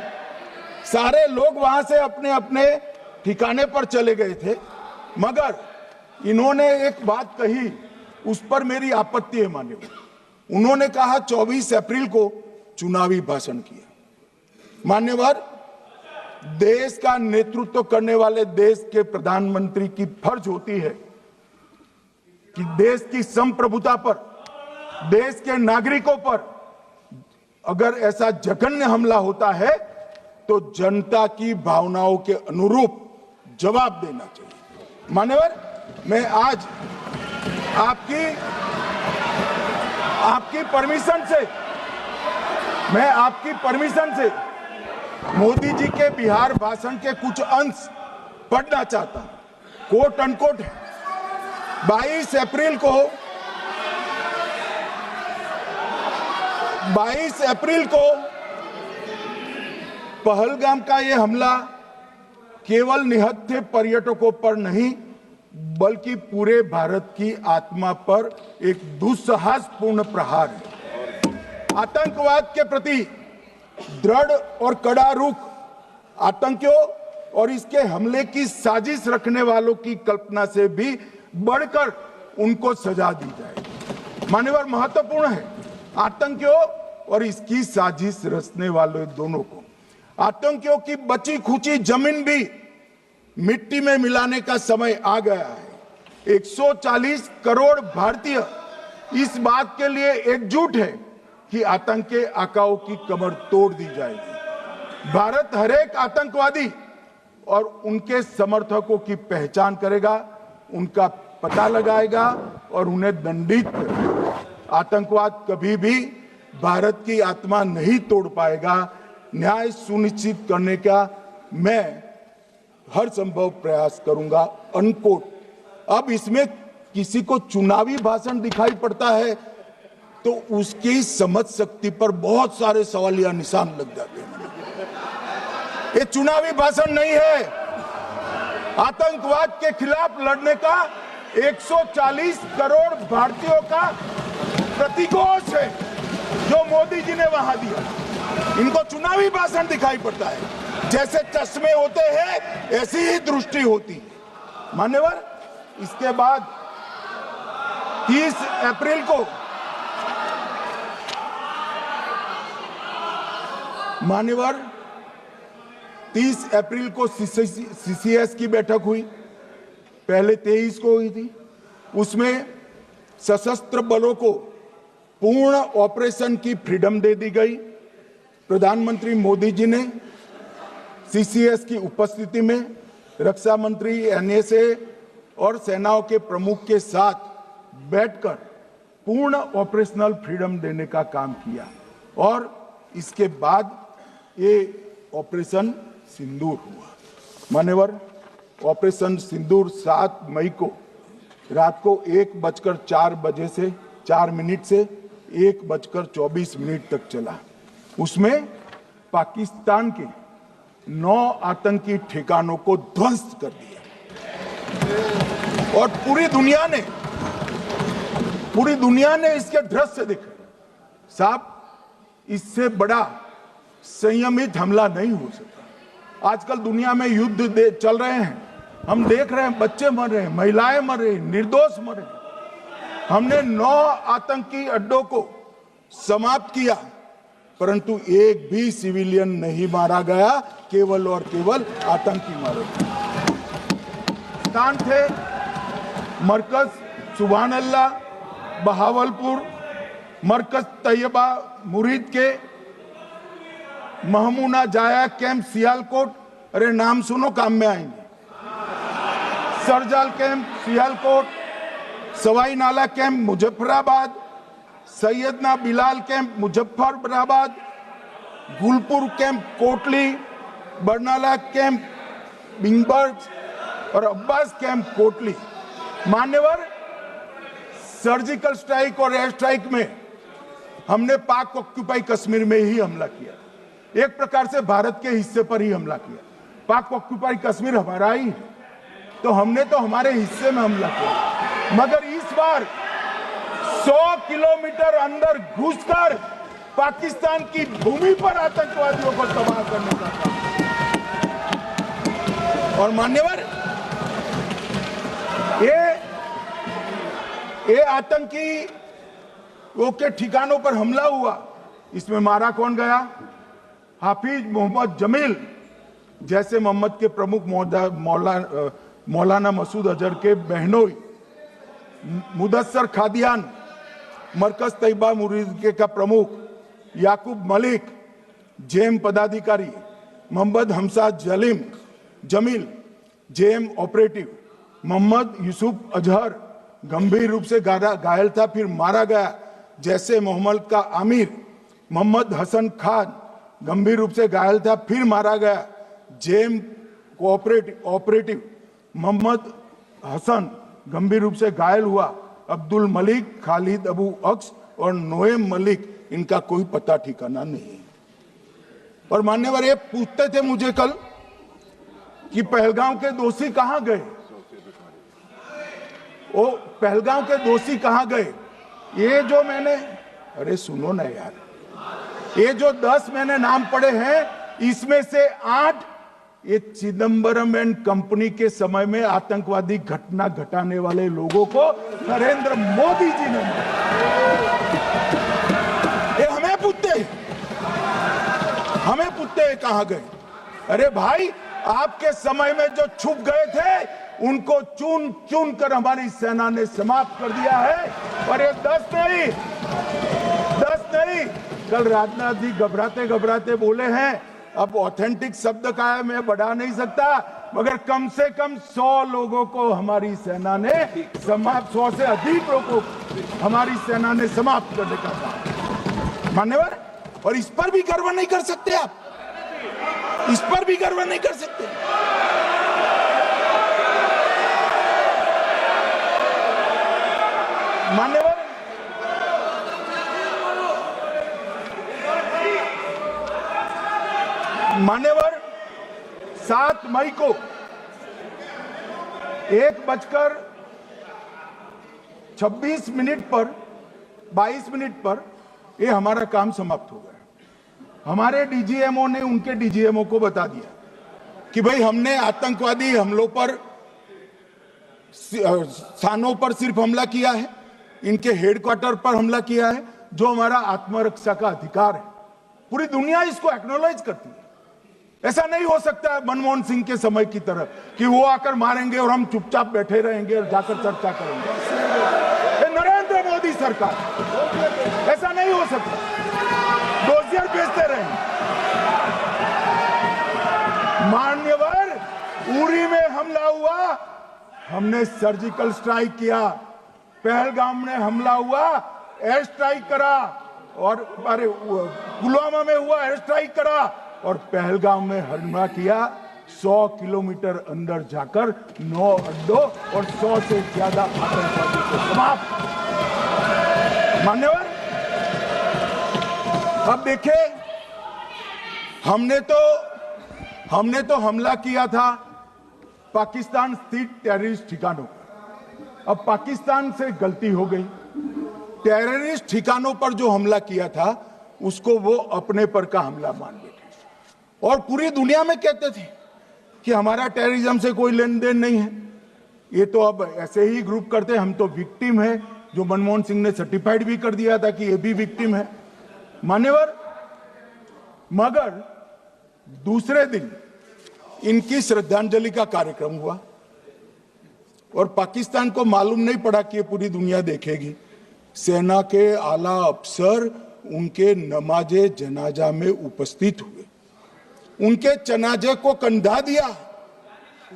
सारे लोग वहां से अपने अपने ठिकाने पर चले गए थे। मगर इन्होंने एक बात कही, उस पर मेरी आपत्ति है। मान्यवर, उन्होंने कहा 24 अप्रैल को चुनावी भाषण किया। मान्यवर, देश का नेतृत्व करने वाले देश के प्रधानमंत्री की फर्ज होती है कि देश की संप्रभुता पर, देश के नागरिकों पर अगर ऐसा जघन्य हमला होता है तो जनता की भावनाओं के अनुरूप जवाब देना चाहिए। मान्यवर, मैं आज आपकी परमिशन से मोदी जी के बिहार भाषण के कुछ अंश पढ़ना चाहता हूं। कोट अनकोट है। 22 अप्रैल को पहलगाम का यह हमला केवल निहत्थे पर्यटकों पर नहीं बल्कि पूरे भारत की आत्मा पर एक दुस्साहसपूर्ण प्रहार है। आतंकवाद के प्रति दृढ़ और कड़ा रुख, आतंकियों और इसके हमले की साजिश रखने वालों की कल्पना से भी बढ़कर उनको सजा दी जाए। मान्यवर, महत्वपूर्ण है आतंकियों और इसकी साजिश रचने वाले दोनों को। आतंकियों की बची खुची जमीन भी मिट्टी में मिलाने का समय आ गया है। 140 करोड़ भारतीय इस बात के लिए एकजुट है कि आतंक के आकाओं की कमर तोड़ दी जाएगी। भारत हरेक आतंकवादी और उनके समर्थकों की पहचान करेगा, उनका पता लगाएगा और उन्हें दंडित करेगा। आतंकवाद कभी भी भारत की आत्मा नहीं तोड़ पाएगा। न्याय सुनिश्चित करने का मैं हर संभव प्रयास करूंगा। अनकोट। अब इसमें किसी को चुनावी भाषण दिखाई पड़ता है तो उसकी समझ शक्ति पर बहुत सारे सवालिया निशान लग जाते हैं। ये चुनावी भाषण नहीं है। आतंकवाद के खिलाफ लड़ने का 140 करोड़ भारतीयों का प्रतिघोष है जो मोदी जी ने वहां दिया। इनको चुनावी भाषण दिखाई पड़ता है, जैसे चश्मे होते हैं ऐसी ही दृष्टि होती है। मान्यवर, इसके बाद 30 अप्रैल को मान्यवर 30 अप्रैल को सीसीएस की बैठक हुई, पहले 23 को हुई थी। उसमें सशस्त्र बलों को पूर्ण ऑपरेशन की फ्रीडम दे दी गई। प्रधानमंत्री मोदी जी ने सीसीएस की उपस्थिति में रक्षा मंत्री, एनएसए और सेनाओं के प्रमुख के साथ बैठकर पूर्ण ऑपरेशनल फ्रीडम देने का काम किया और इसके बाद ये ऑपरेशन सिंदूर हुआ। मान्यवर, ऑपरेशन सिंदूर 7 मई को रात को 1:04 से 4 मिनट से 1:24 तक चला। उसमें पाकिस्तान के 9 आतंकी ठिकानों को ध्वस्त कर दिया और पूरी दुनिया ने इसके दृश्य देखे। साहब, इससे बड़ा संयमित हमला नहीं हो सकता। आजकल दुनिया में युद्ध चल रहे हैं, हम देख रहे हैं, बच्चे मर रहे हैं, महिलाएं मर रही, निर्दोष मर रहे। हमने 9 आतंकी अड्डों को समाप्त किया, परंतु एक भी सिविलियन नहीं मारा गया, केवल और केवल आतंकी मारे गए। स्थान थे मरकज सुभान अल्लाह बहावलपुर, मरकज तैयबा मुरीद के, महमूना जाया कैंप सियालकोट, अरे नाम सुनो काम में आएंगे, सरजाल camp Sialkot, Sawai Nala camp Muzaffarabad, Syedna Bilal camp Muzaffarabad, Gulpur camp Kotli, Barnala camp बिंगबर्ग और अब्बास कैंप कोटली। मान्यवर, सर्जिकल स्ट्राइक और एयर स्ट्राइक में हमने पाक ऑक्यूपाई कश्मीर में ही हमला किया, एक प्रकार से भारत के हिस्से पर ही हमला किया। पाक ऑक्यूपाई कश्मीर हमारा ही है, तो हमने तो हमारे हिस्से में हमला किया। मगर इस बार 100 किलोमीटर अंदर घुसकर पाकिस्तान की भूमि पर आतंकवादियों को तबाह करने का काम। और मान्यवर, ये आतंकी के ठिकानों पर हमला हुआ, इसमें मारा कौन गया? हाफिज मोहम्मद जमील जैसे मोहम्मद के प्रमुख मौलाना मसूद अजहर के बहनोई, मुदस्सर खादियान मरकज तैयबा मुरीद का प्रमुख, याकूब मलिक जेएम पदाधिकारी, मोहम्मद हमसा जमील जेएम ऑपरेटिव, मोहम्मद यूसुफ अजहर गंभीर रूप से घायल था, फिर मारा गया। जैसे मोहम्मद का आमिर मोहम्मद हसन खान गंभीर रूप से घायल था, फिर मारा गया। जेएम ऑपरेटिव मोहम्मद हसन गंभीर रूप से घायल हुआ। अब्दुल मलिक, खालिद अबू अक्स और नोएम मलिक, इनका कोई पता ठिकाना नहीं। और मान्यवर, ये पूछते थे मुझे कल कि पहलगांव के दोषी कहां गए, वो पहलगांव के दोषी कहां गए? ये जो मैंने, अरे सुनो ना यार, ये जो 10 मैंने नाम पढ़े हैं, इसमें से 8 ये चिदंबरम एंड कंपनी के समय में आतंकवादी घटना घटाने वाले लोगों को नरेंद्र मोदी जी ने मारा। ये हमें पूछते कहां गए? अरे भाई, आपके समय में जो छुप गए थे उनको चुन चुन कर हमारी सेना ने समाप्त कर दिया है। और ये 10 नहीं, कल राजनाथ जी घबराते बोले हैं, अब ऑथेंटिक शब्द का है, मैं बढ़ा नहीं सकता, मगर कम से कम 100 लोगों को हमारी सेना ने समाप्त, 100 से अधिक लोगों को हमारी सेना ने समाप्त करने का काम। मान्यवर, और इस पर भी गर्व नहीं कर सकते आप, इस पर भी गर्व नहीं कर सकते। मान्यवर 7 मई को 1:26 पर 22 मिनट पर ये हमारा काम समाप्त हो गया। हमारे डीजीएमओ ने उनके डीजीएमओ को बता दिया कि भाई हमने आतंकवादी हमलों पर स्थानों पर सिर्फ हमला किया है, इनके हेडक्वार्टर पर हमला किया है, जो हमारा आत्मरक्षा का अधिकार है। पूरी दुनिया इसको एक्नॉलेज करती है। ऐसा नहीं हो सकता है मनमोहन सिंह के समय की तरह कि वो आकर मारेंगे और हम चुपचाप बैठे रहेंगे और जाकर चर्चा करेंगे। ये नरेंद्र मोदी सरकार, ऐसा नहीं हो सकता। डोजियर भेजते रहेंगे। मान्यवर, उरी में हमला हुआ, हमने सर्जिकल स्ट्राइक किया। पहलगाम में हमला हुआ, एयर स्ट्राइक करा, और अरे पुलवामा में हुआ, एयर स्ट्राइक करा, और पहलगाम में हमला किया। 100 किलोमीटर अंदर जाकर 9 अड्डों और 100 से ज्यादा आतंकवादी को समाप्त। मान्यवर, अब देखें, हमने तो हमला किया था पाकिस्तान स्थित टेररिस्ट ठिकानों पर। अब पाकिस्तान से गलती हो गई। टेररिस्ट ठिकानों पर जो हमला किया था उसको वो अपने पर का हमला मान बैठे और पूरी दुनिया में कहते थे कि हमारा टेररिज्म से कोई लेन देन नहीं है। ये तो अब ऐसे ही ग्रुप करते, हम तो विक्टिम है, जो मनमोहन सिंह ने सर्टिफाइड भी कर दिया था कि ये भी विक्टिम है। मान्यवर, मगर दूसरे दिन इनकी श्रद्धांजलि का कार्यक्रम हुआ और पाकिस्तान को मालूम नहीं पड़ा कि ये पूरी दुनिया देखेगी। सेना के आला अफसर उनके नमाजे जनाजा में उपस्थित हुए, उनके जनाजे को कंधा दिया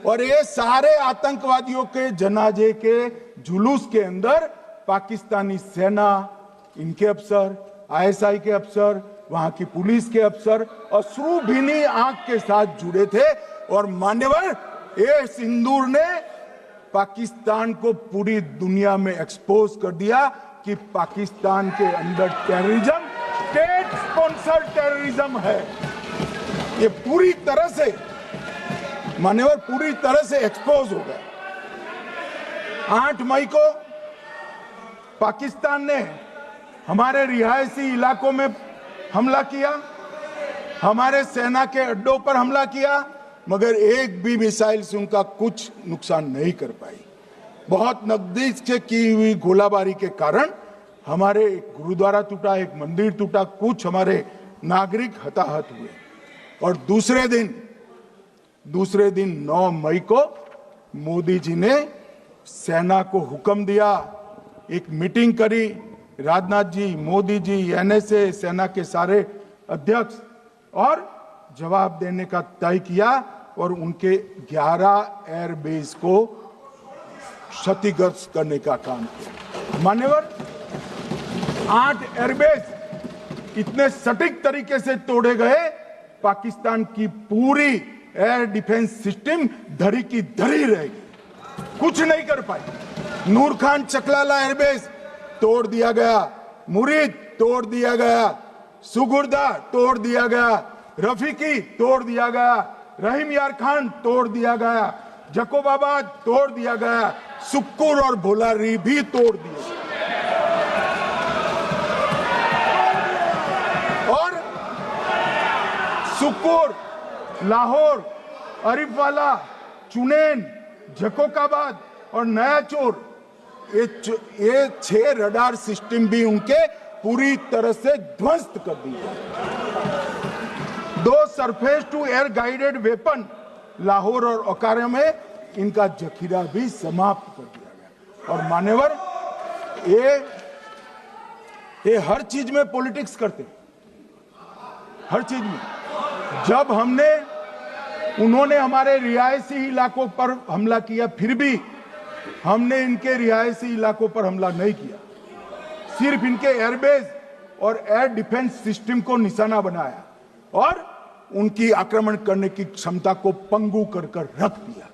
और ये सारे आतंकवादियों के जनाजे के जुलूस के अंदर पाकिस्तानी सेना, इनके अफसर, आईएसआई के अफसर, वहां की पुलिस के अफसर अश्रुभीनी आंख के साथ जुड़े थे। और मान्यवर, ये सिंदूर ने पाकिस्तान को पूरी दुनिया में एक्सपोज कर दिया कि पाकिस्तान के अंदर टेररिज्म स्टेट स्पॉन्सर्ड टेररिज्म है। ये पूरी तरह से, मान्यवर, पूरी तरह से एक्सपोज हो गया। 8 मई को पाकिस्तान ने हमारे रिहायशी इलाकों में हमला किया, हमारे सेना के अड्डों पर हमला किया, मगर एक भी मिसाइल से उनका कुछ नुकसान नहीं कर पाई। बहुत नजदीक से की हुई गोलाबारी के कारण हमारे एक गुरुद्वारा टूटा, एक मंदिर टूटा, कुछ हमारे नागरिक हताहत हुए। और दूसरे दिन 9 मई को मोदी जी ने सेना को हुक्म दिया, एक मीटिंग करी, राजनाथ जी, मोदी जी, एनएसए, सेना के सारे अध्यक्ष, और जवाब देने का तय किया और उनके 11 एयरबेस को क्षतिग्रस्त करने का काम किया। मान्यवर, 8 एयरबेस इतने सटीक तरीके से तोड़े गए, पाकिस्तान की पूरी एयर डिफेंस सिस्टम धरी की धरी रहेगी, कुछ नहीं कर पाई। नूर खान चकलाला एयरबेस तोड़ दिया गया, मुरीद तोड़ दिया गया, सुगुर्दा तोड़ दिया गया, रफीकी तोड़ दिया गया, रहीम यार खान तोड़ दिया गया, जकोबाबाद तोड़ दिया गया, सुक्कुर और भोलारी भी तोड़ दिए। और सुक्कुर, लाहौर, अरिफवाला, चुनेन, जकोकाबाद और नया चोर, ये 6 रडार सिस्टम भी उनके पूरी तरह से ध्वस्त कर दिए। 2 surface to air guided weapon Lahore और ओकारा में इनका जखीरा भी समाप्त कर दिया गया। और मान्यवर, ये हर चीज में पॉलिटिक्स करते, हर चीज में। जब उन्होंने हमारे रिहायशी इलाकों पर हमला किया, फिर भी हमने इनके रिहायशी इलाकों पर हमला नहीं किया, सिर्फ इनके एयरबेस और एयर डिफेंस सिस्टम को निशाना बनाया और उनकी आक्रमण करने की क्षमता को पंगु कर रख दिया।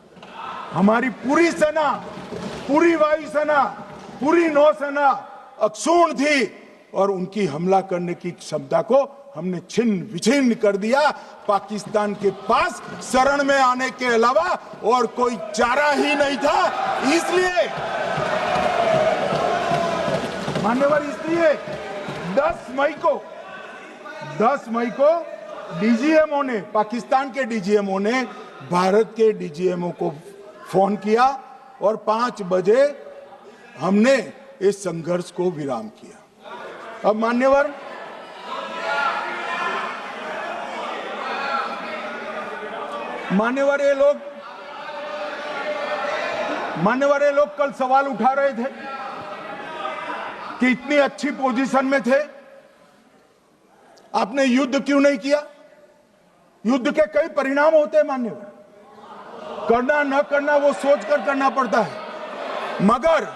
हमारी पूरी सेना, पूरी वायुसेना, पूरी नौसेना अक्षुण्ण थी और उनकी हमला करने की क्षमता को हमने छिन्न विछिन्न कर दिया। पाकिस्तान के पास शरण में आने के अलावा और कोई चारा ही नहीं था। इसलिए मान्यवर इसलिए 10 मई को डीजीएमओ ने, पाकिस्तान के डीजीएमओ ने भारत के डीजीएमओ को फोन किया और 5 बजे हमने इस संघर्ष को विराम किया। अब मान्यवर ये लोग कल सवाल उठा रहे थे कि इतनी अच्छी पोजीशन में थे, आपने युद्ध क्यों नहीं किया? युद्ध के कई परिणाम होते हैं मान्यवर, करना न करना वो सोचकर करना पड़ता है। मगर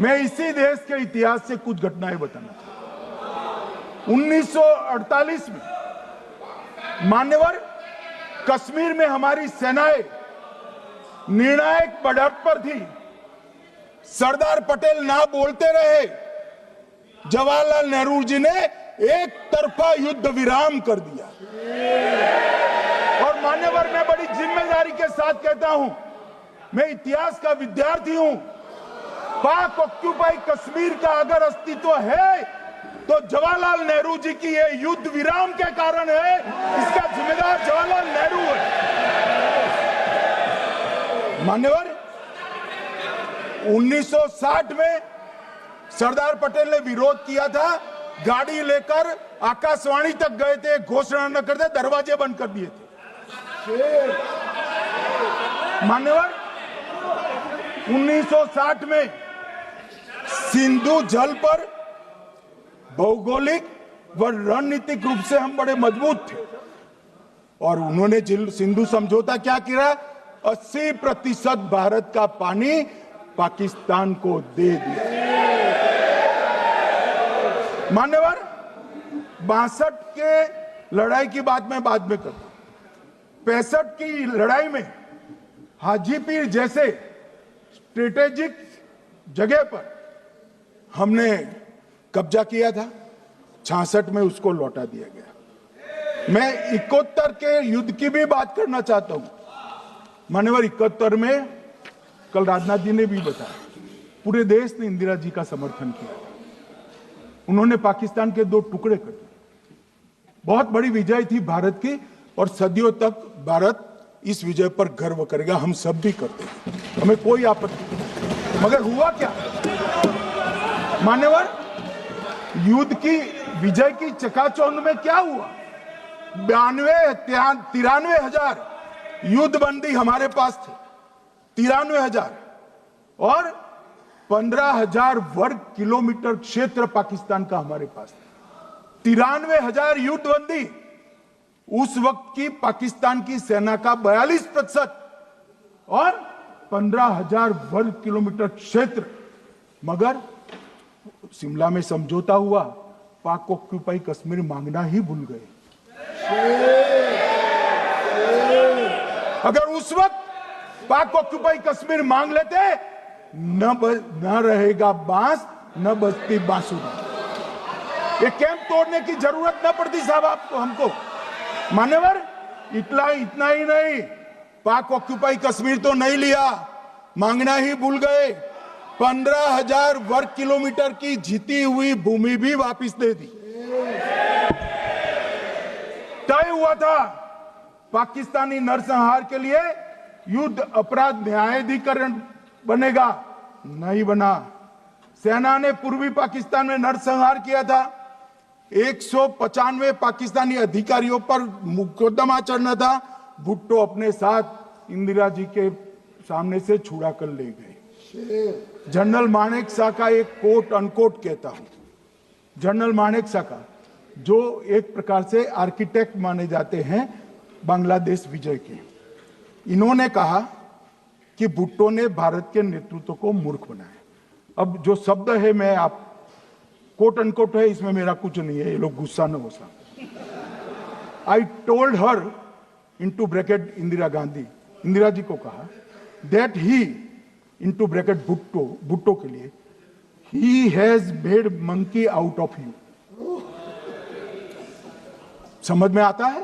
मैं इसी देश के इतिहास से कुछ घटनाएं बताना चाहता हूं। 1948 में मान्यवर कश्मीर में हमारी सेनाएं निर्णायक बढ़त पर थी। सरदार पटेल ना बोलते रहे, जवाहरलाल नेहरू जी ने एक तरफा युद्ध विराम कर दिया। और मान्यवर मैं बड़ी जिम्मेदारी के साथ कहता हूं, मैं इतिहास का विद्यार्थी हूं, पाक ऑक्यूपाई कश्मीर का अगर अस्तित्व है तो जवाहरलाल नेहरू जी की ये युद्ध विराम के कारण है। इसका जिम्मेदार जवाहरलाल नेहरू है। मान्यवर 1960 में सरदार पटेल ने विरोध किया था, गाड़ी लेकर आकाशवाणी तक गए थे, घोषणा न करते दरवाजे बंद कर दिए थे। मान्यवर 1960 में सिंधु जल पर भौगोलिक व रणनीतिक रूप से हम बड़े मजबूत थे और उन्होंने सिंधु समझौता क्या किया? 80% भारत का पानी पाकिस्तान को दे दिया। मान्यवर 62 के लड़ाई की बात मैं बाद में करता हूं। 65 की लड़ाई में हाजीपीर जैसे स्ट्रेटेजिक जगह पर हमने कब्जा किया था, 66 में उसको लौटा दिया गया। मैं 71 के युद्ध की भी बात करना चाहता हूं। मान्यवर 71 में कल राजनाथ जी ने भी बताया, पूरे देश ने इंदिरा जी का समर्थन किया। उन्होंने पाकिस्तान के 2 टुकड़े कर दिए। बहुत बड़ी विजय थी भारत की और सदियों तक भारत इस विजय पर गर्व करेगा। हम सब भी करते हैं, हमें कोई आपत्ति नहीं। मगर हुआ क्या मान्यवर? युद्ध की विजय की चकाचौंध में क्या हुआ? 93 हजार युद्धबंदी हमारे पास थे, 93,000 और 15,000 वर्ग किलोमीटर क्षेत्र पाकिस्तान का हमारे पास था। 93,000 युद्धबंदी उस वक्त की पाकिस्तान की सेना का 42% और 15,000 वर्ग किलोमीटर क्षेत्र। मगर शिमला में समझौता हुआ, पाक ऑक्यूपाई कश्मीर मांगना ही भूल गए। अगर उस वक्त पाक ऑक्यूपाई कश्मीर मांग लेते, न रहेगा बांस न बजती बांसुरी। ये कैंप तोड़ने की जरूरत न पड़ती साहब आपको, हमको। मान्यवर इतना ही नहीं, पाक ऑक्यूपाई कश्मीर तो नहीं लिया, मांगना ही भूल गए। 15,000 वर्ग किलोमीटर की जीती हुई भूमि भी वापस दे दी। तय हुआ था पाकिस्तानी नरसंहार के लिए युद्ध अपराध न्यायाधिकरण बनेगा, नहीं बना। सेना ने पूर्वी पाकिस्तान में नरसंहार किया था। 195 पाकिस्तानी अधिकारियों पर मुकदमा चढ़ना था। भुट्टो अपने साथ इंदिरा जी के सामने से छुड़ा कर ले गए। जनरल मानेक शॉ का एक कोट अनकोट कहता हूं, जनरल मानेक शॉ का, जो एक प्रकार से आर्किटेक्ट माने जाते हैं बांग्लादेश विजय के, इन्होंने कहा कि भुट्टो ने भारत के नेतृत्व को मूर्ख बनाया। अब जो शब्द है, मैं आप कोट अनकोट है, इसमें मेरा कुछ नहीं है, ये लोग गुस्सा न हो सकते। I told her into bracket Indira Gandhi, Indira ji को कहा that he into bracket Bhutto के लिए, he has made monkey out of you. समझ में आता है?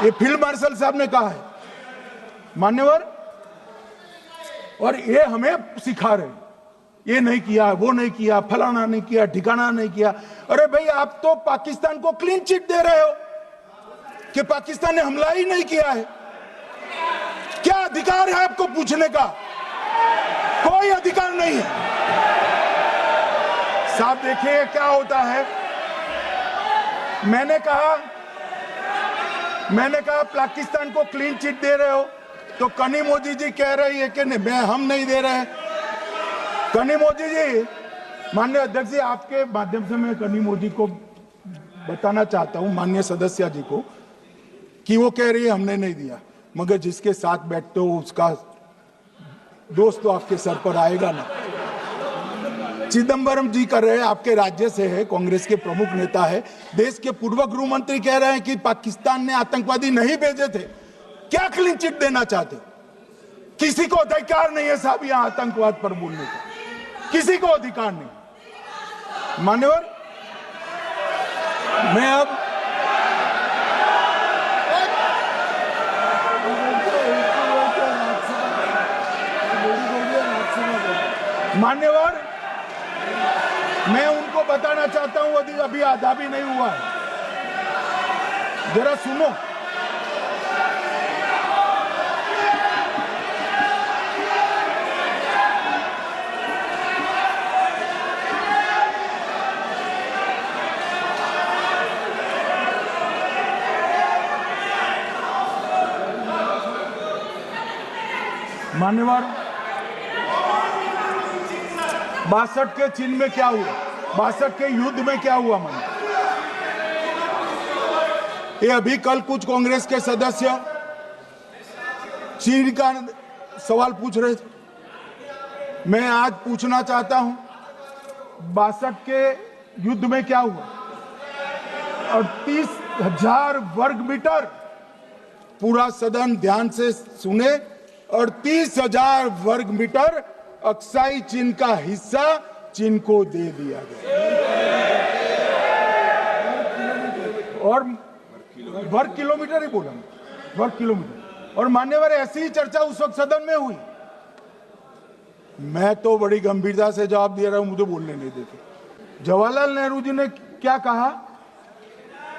ये फील्ड मार्शल साहब ने कहा है मान्यवर, और ये हमें सिखा रहे हैं। ये नहीं किया, वो नहीं किया, फलाना नहीं किया, ठिकाना नहीं किया। अरे भाई, आप तो पाकिस्तान को क्लीन चिट दे रहे हो कि पाकिस्तान ने हमला ही नहीं किया है। क्या अधिकार है आपको पूछने का? कोई अधिकार नहीं है। साहब देखिए क्या होता है। मैंने कहा पाकिस्तान को क्लीन चिट दे रहे हो, तो कनी मोदी जी कह रही है कि नहीं, हम नहीं दे रहे हैं। कनी मोदी जी, माननीय अध्यक्ष जी, आपके माध्यम से मैं कनी मोदी को बताना चाहता हूं, माननीय सदस्य जी को, कि वो कह रही है हमने नहीं दिया, मगर जिसके साथ बैठते हो उसका दोस्त तो आपके सर पर आएगा ना। चिदंबरम जी कर रहे हैं, आपके राज्य से है, कांग्रेस के प्रमुख नेता है, देश के पूर्व गृह मंत्री कह रहे हैं कि पाकिस्तान ने आतंकवादी नहीं भेजे थे। क्या क्लीन चिट देना चाहते? किसी को अधिकार नहीं है साहब यहां आतंकवाद पर बोलने का, किसी को अधिकार नहीं। मान्यवर, मैं अब मान्यवर, मैं उनको बताना चाहता हूं, अभी आधा भी नहीं हुआ है, जरा सुनो। मान्यवर, 62 के चिन्ह में क्या हुआ, 62 के युद्ध में क्या हुआ? मान्य, ये अभी कल कुछ कांग्रेस के सदस्य चीन का सवाल पूछ रहे थे। मैं आज पूछना चाहता हूं, 62 के युद्ध में क्या हुआ? 38,000 वर्ग मीटर, पूरा सदन ध्यान से सुने, 38,000 वर्ग मीटर अक्साई चीन का हिस्सा चीन को दे दिया गया। और वर्ग किलोमीटर ही बोला, वर्ग किलोमीटर। और मान्यवर, ऐसी ही चर्चा उस वक्त सदन में हुई। मैं तो बड़ी गंभीरता से जवाब दे रहा हूं, मुझे बोलने नहीं देते। जवाहरलाल नेहरू जी ने क्या कहा?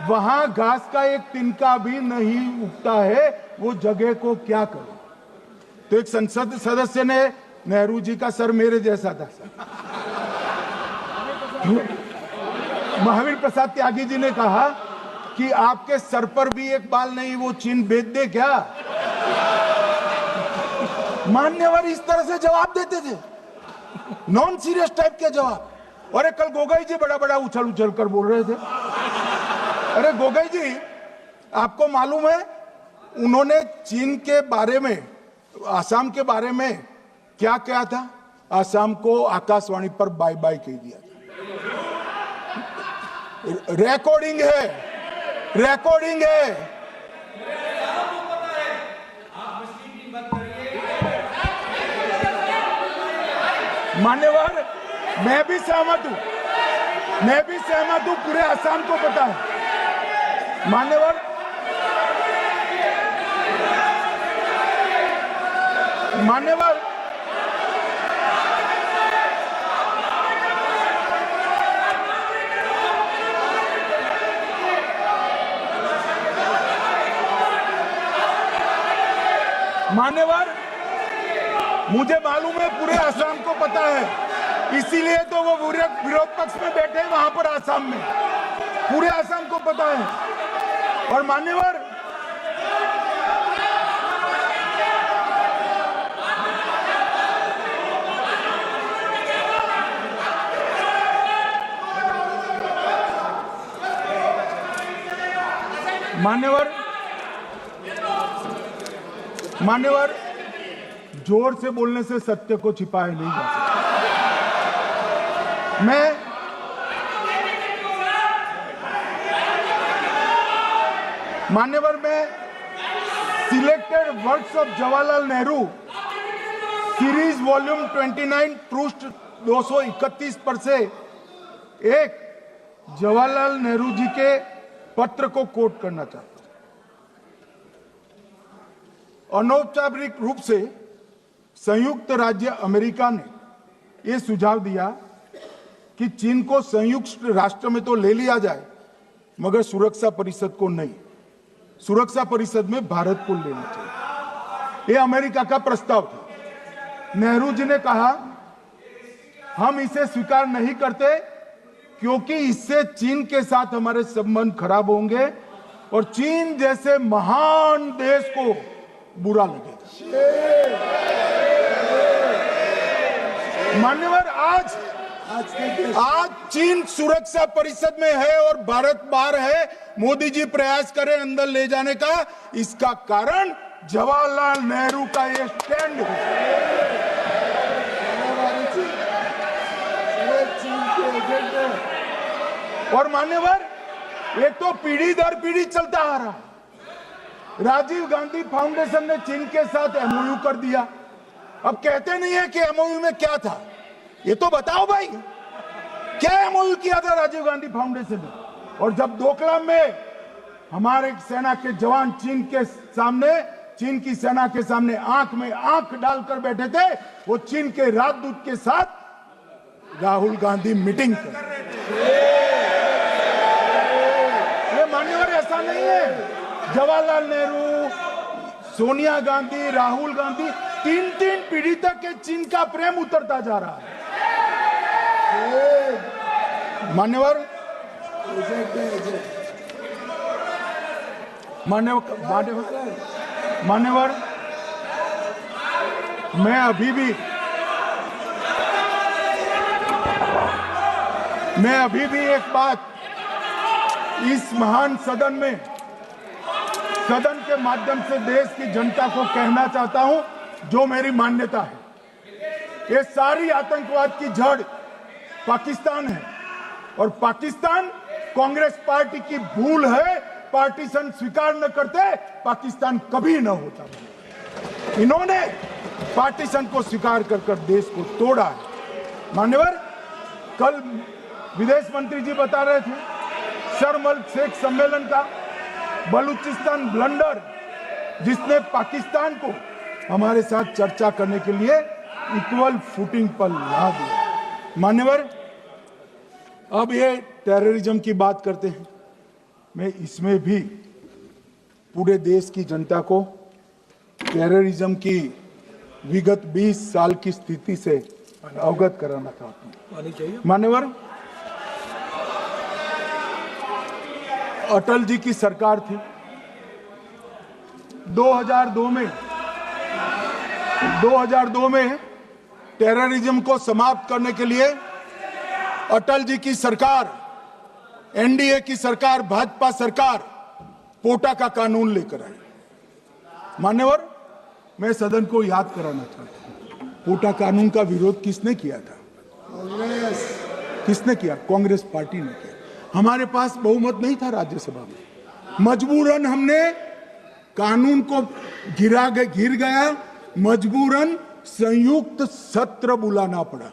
वहां घास का एक तिनका भी नहीं उगता है, वो जगह को क्या करे? तो एक संसद सदस्य ने, नेहरू जी का सर मेरे जैसा था, महावीर प्रसाद त्यागी जी ने कहा कि आपके सर पर भी एक बाल नहीं, वो चीन बेच दे क्या? मान्यवर इस तरह से जवाब देते थे, नॉन सीरियस टाइप के जवाब। और कल गोगोई जी बड़ा बड़ा उछल कर बोल रहे थे। अरे गोगोई जी, आपको मालूम है उन्होंने चीन के बारे में, आसाम के बारे में क्या क्या था? आसाम को आकाशवाणी पर बाय बाय कह दिया था। रिकॉर्डिंग है, रिकॉर्डिंग है। मान्यवर, मैं भी सहमत हूं, पूरे आसाम को पता है। मान्यवर, मान्यवर, मुझे मालूम है पूरे आसाम को पता है, इसीलिए तो वो विरोध पक्ष में बैठे हैं वहां पर आसाम में। पूरे आसाम को पता है। और मान्यवर, मान्यवर, जोर से बोलने से सत्य को छिपाया नहीं जा सकता। मान्यवर, मैं selected works of Jawaharlal Nehru series volume 29 पृष्ठ 231 पर से एक जवाहरलाल नेहरू जी के पत्र को कोट करना चाहता हूं। अनौपचारिक रूप से संयुक्त राज्य अमेरिका ने ये सुझाव दिया कि चीन को संयुक्त राष्ट्र में तो ले लिया जाए, मगर सुरक्षा परिषद को नहीं। सुरक्षा परिषद में भारत को लेना चाहिए। ये अमेरिका का प्रस्ताव था। नेहरू जी ने कहा हम इसे स्वीकार नहीं करते क्योंकि इससे चीन के साथ हमारे संबंध खराब होंगे और चीन जैसे महान देश को बुरा लगेगा। मान्यवर, आज चीन सुरक्षा परिषद में है और भारत बाहर है। मोदी जी प्रयास करें अंदर ले जाने का। इसका कारण जवाहरलाल नेहरू का ये स्टैंड है। और मान्यवर, ये तो पीढ़ी दर पीढ़ी चलता आ रहा है। राजीव गांधी फाउंडेशन ने चीन के साथ एमओयू कर दिया। अब कहते नहीं है कि एमओयू में क्या था, ये तो बताओ भाई, क्या एमओयू किया था राजीव गांधी फाउंडेशन ने? और जब डोकलाम में हमारे सेना के जवान चीन की सेना के सामने आंख में आंख डालकर बैठे थे, वो चीन के राजदूत के साथ राहुल गांधी मीटिंग कर रहे थे। ये मान्यवर, ऐसा नहीं है। जवाहरलाल नेहरू, सोनिया गांधी, राहुल गांधी, तीन पीढ़ी तक के चीन का प्रेम उतरता जा रहा है। मान्यवर, मैं अभी भी एक बात इस महान सदन के माध्यम से देश की जनता को कहना चाहता हूं, जो मेरी मान्यता है। ये सारी आतंकवाद की जड़ पाकिस्तान है और पाकिस्तान कांग्रेस पार्टी की भूल है। पार्टीशन स्वीकार न करते, पाकिस्तान कभी न होता। इन्होंने पार्टीशन को स्वीकार कर देश को तोड़ा है। मान्यवर, कल विदेश मंत्री जी बता रहे थे शर्म अल शेख सम्मेलन का बलूचिस्तान ब्लंडर, जिसने पाकिस्तान को हमारे साथ चर्चा करने के लिए इक्वल फुटिंग पर ला दिया। मान्यवर, अब ये टेररिज्म की बात करते हैं। मैं इसमें भी पूरे देश की जनता को टेररिज्म की विगत 20 साल की स्थिति से अवगत कराना चाहता हूं। मान्यवर, अटल जी की सरकार थी। 2002 में टेररिज्म को समाप्त करने के लिए अटल जी की सरकार, एनडीए की सरकार, भाजपा सरकार पोटा का कानून लेकर आई। मान्यवर, मैं सदन को याद कराना चाहता हूं, पोटा कानून का विरोध किसने किया था? किसने किया? कांग्रेस पार्टी ने किया। हमारे पास बहुमत नहीं था राज्यसभा में। मजबूरन हमने कानून को गिर गया, मजबूरन संयुक्त सत्र बुलाना पड़ा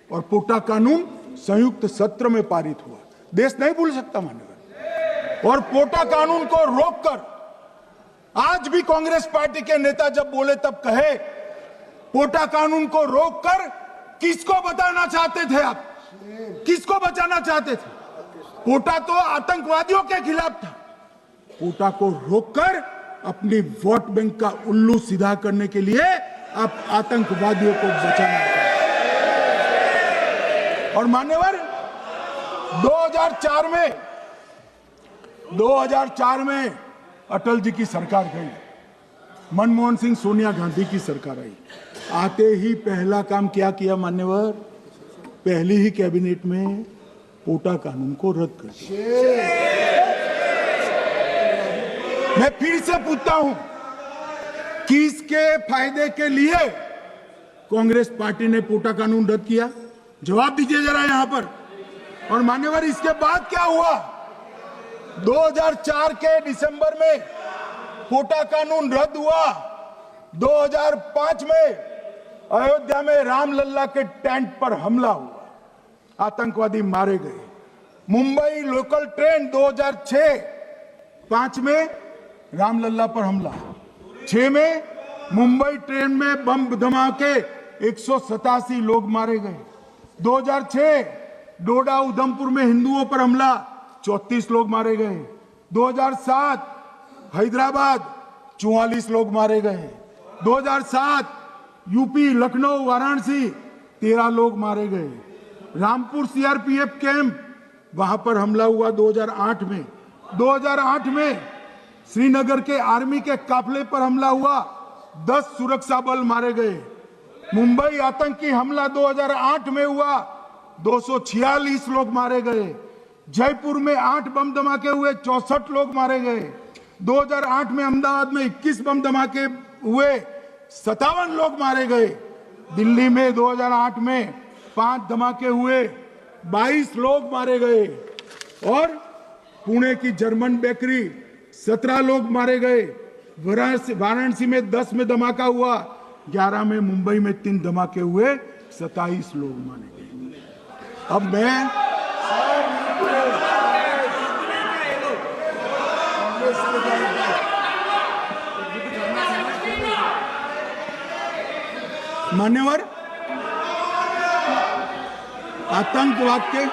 और पोटा कानून संयुक्त सत्र में पारित हुआ। देश नहीं भूल सकता मान्यवर। और पोटा कानून को रोककर आज भी कांग्रेस पार्टी के नेता जब बोले तब कहे, पोटा कानून को रोककर किसको बताना चाहते थे आप? किसको बचाना चाहते थे? पोटा तो आतंकवादियों के खिलाफ था। पोटा को रोककर अपनी वोट बैंक का उल्लू सीधा करने के लिए आप आतंकवादियों को बचाना चाहते। और मान्यवर, 2004 में अटल जी की सरकार गई, मनमोहन सिंह, सोनिया गांधी की सरकार आई। आते ही पहला काम क्या किया मान्यवर? पहली ही कैबिनेट में पोटा कानून को रद्द कर दिया। मैं फिर से पूछता हूं, किसके फायदे के लिए कांग्रेस पार्टी ने पोटा कानून रद्द किया? जवाब दीजिए जरा यहां पर। और मान्यवर, इसके बाद क्या हुआ? 2004 के दिसंबर में पोटा कानून रद्द हुआ। 2005 में अयोध्या में रामलल्ला के टेंट पर हमला हुआ, आतंकवादी मारे गए। मुंबई लोकल ट्रेन 2005 में रामलल्ला पर हमला, 6 में मुंबई ट्रेन में बम धमाके, 187 लोग मारे गए। 2006 डोडा उधमपुर में हिंदुओं पर हमला, 34 लोग मारे गए। 2007 हैदराबाद 44 लोग मारे गए। 2007 यूपी लखनऊ वाराणसी 13 लोग मारे गए। रामपुर सीआरपीएफ कैंप, वहां पर हमला हुआ 2008 में। 2008 में श्रीनगर के आर्मी के काफिले पर हमला हुआ, 10 सुरक्षा बल मारे गए। मुंबई आतंकी हमला 2008 में हुआ, 246 लोग मारे गए। जयपुर में 8 बम धमाके हुए, 64 लोग मारे गए। 2008 में अहमदाबाद में 21 बम धमाके हुए, 57 लोग मारे गए। दिल्ली में 2008 में 5 धमाके हुए, 22 लोग मारे गए। और पुणे की जर्मन बेकरी 17 लोग मारे गए। वाराणसी में 10 में धमाका हुआ, 11 में मुंबई में 3 धमाके हुए, 27 लोग मारे गए। अब मैं मान्यवर आतंकवाद के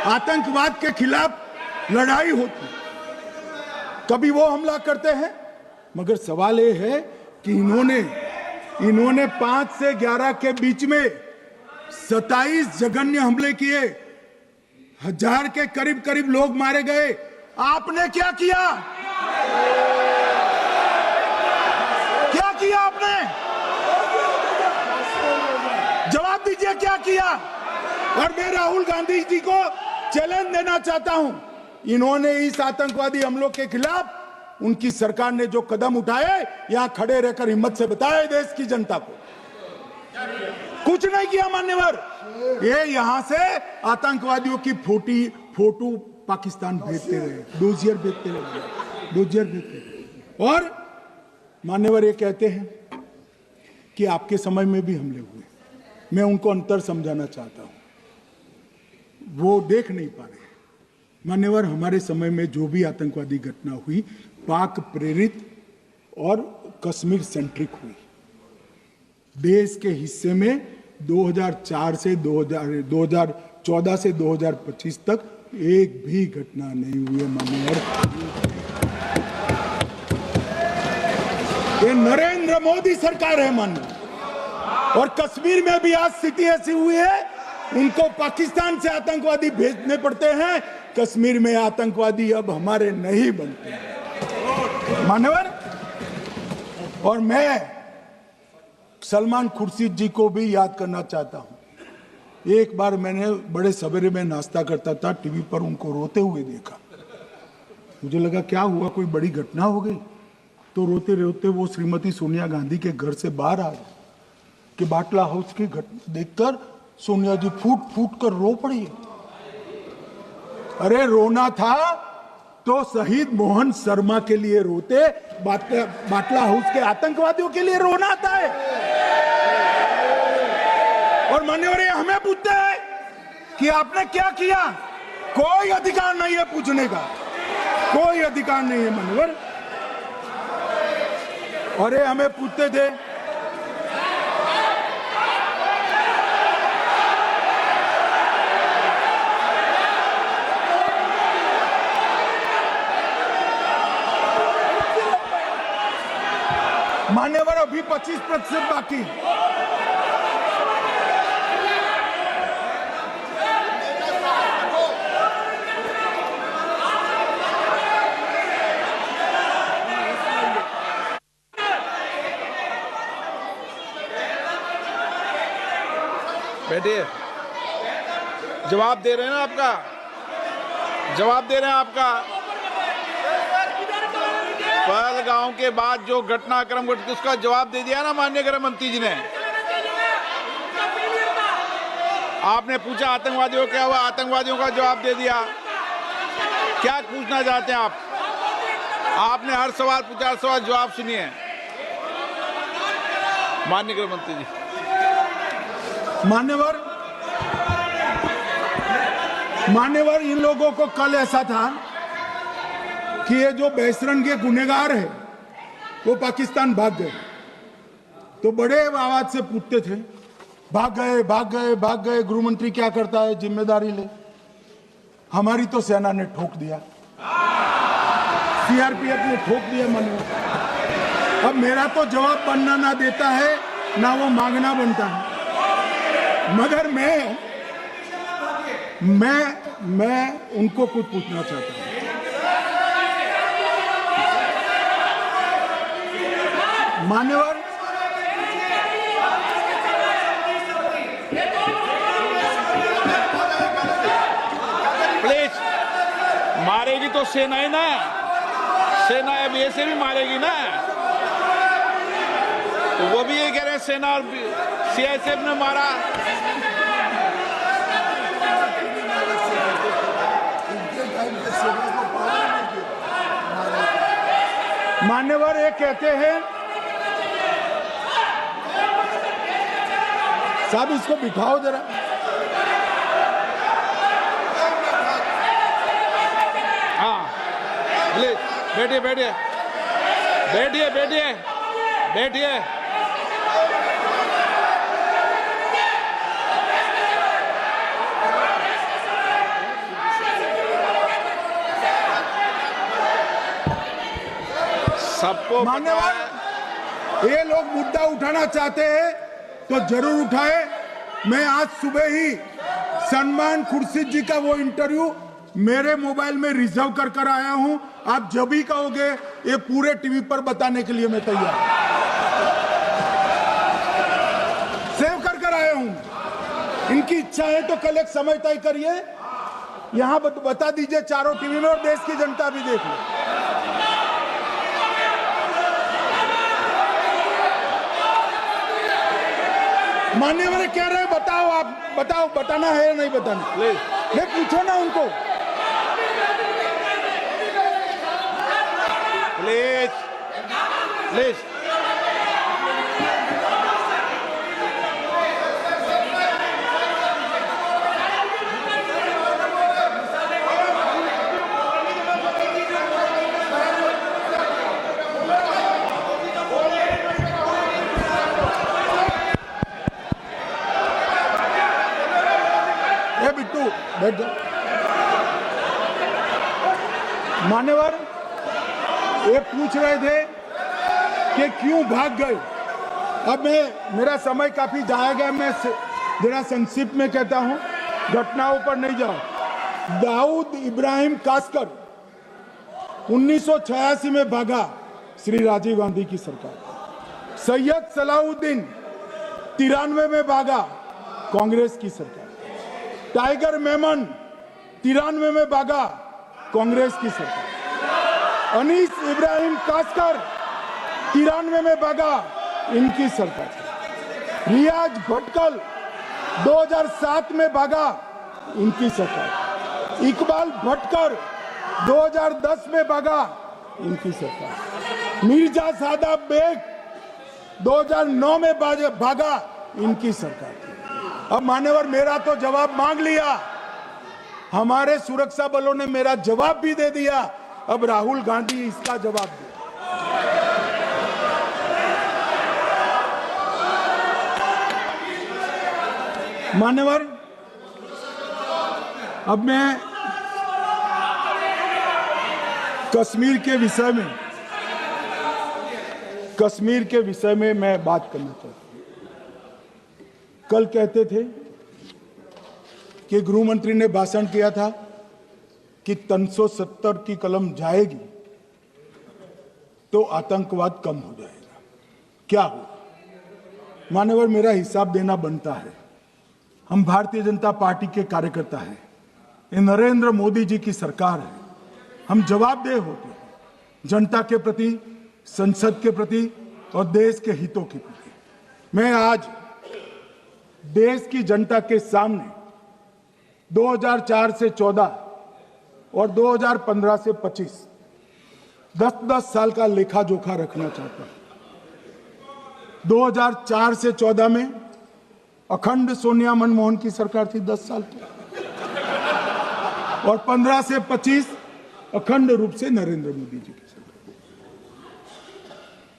आतंकवाद के खिलाफ लड़ाई होती, कभी वो हमला करते हैं, मगर सवाल ये है कि इन्होंने 5 से 11 के बीच में 27 जघन्य हमले किए, 1000 के करीब करीब लोग मारे गए। आपने क्या किया? क्या किया आपने? जवाब दीजिए, क्या किया? और मैं राहुल गांधी जी को चैलेंज देना चाहता हूं, इन्होंने इस आतंकवादी हमलों के खिलाफ उनकी सरकार ने जो कदम उठाए, यहां खड़े रहकर हिम्मत से बताए देश की जनता को, कुछ नहीं किया मान्यवर। ये यहां से आतंकवादियों की फोटो पाकिस्तान भेजते रहे, डोजियर भेजते रहे। और मान्यवर ये कहते हैं कि आपके समय में भी हमले हुए। मैं उनको अंतर समझाना चाहता हूं, वो देख नहीं पा रहे। मान्यवर, हमारे समय में जो भी आतंकवादी घटना हुई, पाक प्रेरित और कश्मीर सेंट्रिक हुई। देश के हिस्से में 2004 से 2014 से 2025 तक एक भी घटना नहीं हुई है मान्यवर। ये नरेंद्र मोदी सरकार है मान्यवर। और कश्मीर में भी आज स्थिति ऐसी हुई है, उनको पाकिस्तान से आतंकवादी भेजने पड़ते हैं। कश्मीर में आतंकवादी अब हमारे नहीं बनते हैं मान्यवर। और मैं सलमान खुर्शीद जी को भी याद करना चाहता हूं। एक बार मैंने बड़े सवेरे में नाश्ता करता था, टीवी पर उनको रोते हुए देखा। मुझे लगा क्या हुआ, कोई बड़ी घटना हो गई। तो रोते रोते वो श्रीमती सोनिया गांधी के घर से बाहर आ गए कि बाटला हाउस की घटना देखकर सोनिया जी फूट फूट कर रो पड़ी। अरे रोना था तो शहीद मोहन शर्मा के लिए रोते, बाटला हाउस के आतंकवादियों के लिए रोना आता है। और मान्यवर ये हमें पूछते हैं कि आपने क्या किया। कोई अधिकार नहीं है पूछने का, कोई अधिकार नहीं है मान्यवर। और ये हमें पूछते थे मान्यवर, अभी 25% बाकी। बैठिए, जवाब दे रहे हैं ना आपका, जवाब दे रहे हैं आपका। पहलगांव के बाद जो घटनाक्रम घटित उसका जवाब दे दिया ना माननीय गृह मंत्री जी ने। आपने पूछा आतंकवादियों क्या हुआ, आतंकवादियों का जवाब दे दिया। क्या पूछना चाहते हैं आप? आपने हर सवाल पूछा, हर सवाल जवाब सुनिए माननीय गृह मंत्री जी। मान्यवर इन लोगों को कल ऐसा था कि ये जो बहसरन के गुनहगार है वो पाकिस्तान भाग गए, तो बड़े आवाज से पूछते थे भाग गए भाग गए भाग गए, गृह मंत्री क्या करता है, जिम्मेदारी ले। हमारी तो सेना ने ठोक दिया, सीआरपीएफ ने ठोक दिया मन में। अब मेरा तो जवाब बनना ना देता है ना वो मांगना बनता है, मगर मैं उनको कुछ पूछना चाहता हूं। मान्यवर, प्लीज, मारेगी तो सेना है ना, सेना अब ऐसे भी मारेगी ना, तो वो भी ये कह रहे हैं सेना और सीआईएसएफ ने मारा। मान्यवर ये कहते हैं, साहब इसको बिठाओ जरा। हाँ प्लीज बैठिए बैठिए बैठिए बैठिए बैठिए। सबको मान्यवर, ये लोग मुद्दा उठाना चाहते हैं तो जरूर उठाए। मैं आज सुबह ही सलमान खुर्शीद जी का वो इंटरव्यू मेरे मोबाइल में रिजर्व कर आया हूं। आप जब भी कहोगे ये पूरे टीवी पर बताने के लिए मैं तैयार हूं। सेव कर आया हूं। इनकी इच्छा है तो कल एक समय तय करिए, यहां बता दीजिए चारों टीवी में, और देश की जनता भी देख लो। मान्यवर कह रहे हैं बताओ, आप बताओ, बताना है या नहीं बताना, ले पूछो ना उनको। प्लीज प्लीज बिट्टू बैठ जाओ। मान्यवर ये पूछ रहे थे कि क्यों भाग गए। अब मेरा समय काफी जाएगा, मैं जरा संक्षिप्त में कहता हूं, घटनाओं पर नहीं जाओ। दाऊद इब्राहिम कासकर 1986 में भागा, श्री राजीव गांधी की सरकार। सैयद सलाउद्दीन 93 में भागा, कांग्रेस की सरकार। टाइगर मेमन 93 में भागा, कांग्रेस की सरकार। अनीस इब्राहिम कासकर 93 में भागा, इनकी सरकार। रियाज भटकल 2007 में भागा, इनकी सरकार। इकबाल भटकर 2010 में भागा, इनकी सरकार। मिर्जा सादाब बेग 2009 में भागा, इनकी सरकार। अब मान्यवर मेरा तो जवाब मांग लिया, हमारे सुरक्षा बलों ने मेरा जवाब भी दे दिया, अब राहुल गांधी इसका जवाब दे। मान्यवर अब मैं कश्मीर के विषय में मैं बात करना चाहता हूं। कल कहते थे कि गृह मंत्री ने भाषण किया था कि 370 की कलम जाएगी तो आतंकवाद कम हो जाएगा। क्या हो मान्यवर, मेरा हिसाब देना बनता है। हम भारतीय जनता पार्टी के कार्यकर्ता हैं, ये नरेंद्र मोदी जी की सरकार है, हम जवाबदेह होते हैं जनता के प्रति, संसद के प्रति और देश के हितों के प्रति। मैं आज देश की जनता के सामने 2004 से 14 और 2015 से 25 10-10 साल का लेखा जोखा रखना चाहता हूं। 2004 से 14 में अखंड सोनिया मनमोहन की सरकार थी 10 साल की, और 15 से 25 अखंड रूप से नरेंद्र मोदी जी की सरकार।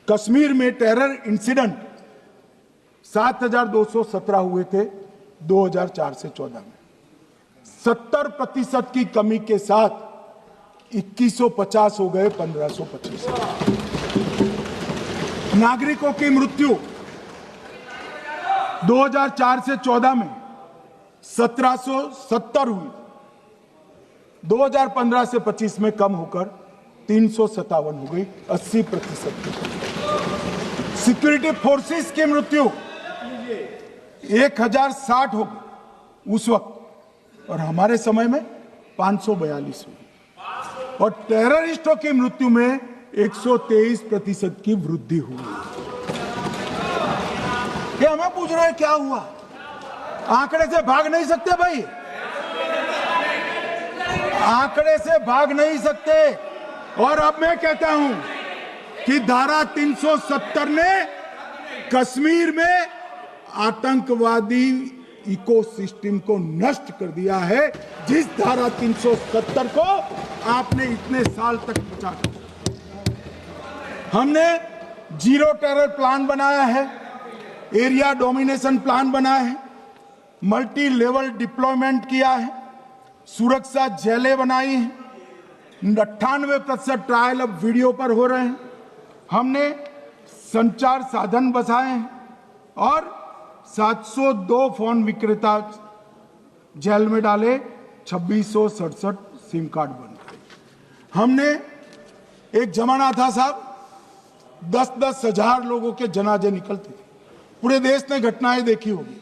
कश्मीर में टेरर इंसिडेंट 7,217 हुए थे 2004 से 14 में। 70% की कमी के साथ 2150 हो गए 1525। नागरिकों की मृत्यु 2004 से 14 में 1770 हुई, 2015 से 25 में कम होकर 357 हो गई, 80%। सिक्योरिटी फोर्सेस की मृत्यु 1060 हो गई उस वक्त, और हमारे समय में 542 हुई, और टेररिस्टों की मृत्यु में 123% की वृद्धि हुई। ये हमें पूछ रहे हैं क्या हुआ? आंकड़े से भाग नहीं सकते भाई, आंकड़े से भाग नहीं सकते। और अब मैं कहता हूं कि धारा 370 ने कश्मीर में आतंकवादी इकोसिस्टम को नष्ट कर दिया है, जिस धारा 370 को आपने इतने साल तक बचा कर। हमने जीरो टेरर प्लान बनाया है, एरिया डोमिनेशन प्लान बनाया है, मल्टी लेवल डिप्लॉयमेंट किया है, सुरक्षा जेलें बनाई हैं, 98% ट्रायल अब वीडियो पर हो रहे हैं। हमने संचार साधन बसाए हैं और 702 फोन विक्रेता जेल में डाले, 2667 सिम कार्ड बन गए। हमने, एक जमाना था साहब 10-10 हजार लोगों के जनाजे निकलते थे, पूरे देश ने घटनाएं देखी होगी,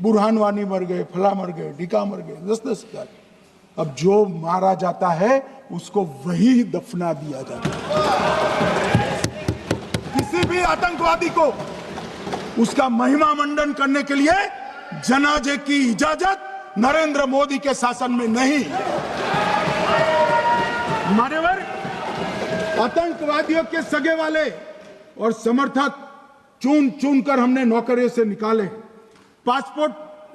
बुरहान वानी मर गए, फला मर गए, ढिका मर गए, 10-10 हजार। अब जो मारा जाता है उसको वही दफना दिया जाता है। किसी भी आतंकवादी को उसका महिमा मंडन करने के लिए जनाजे की इजाजत नरेंद्र मोदी के शासन में नहीं। मान्यवर, आतंकवादियों के सगे वाले और समर्थक चुन चुन कर हमने नौकरियों से निकाले, पासपोर्ट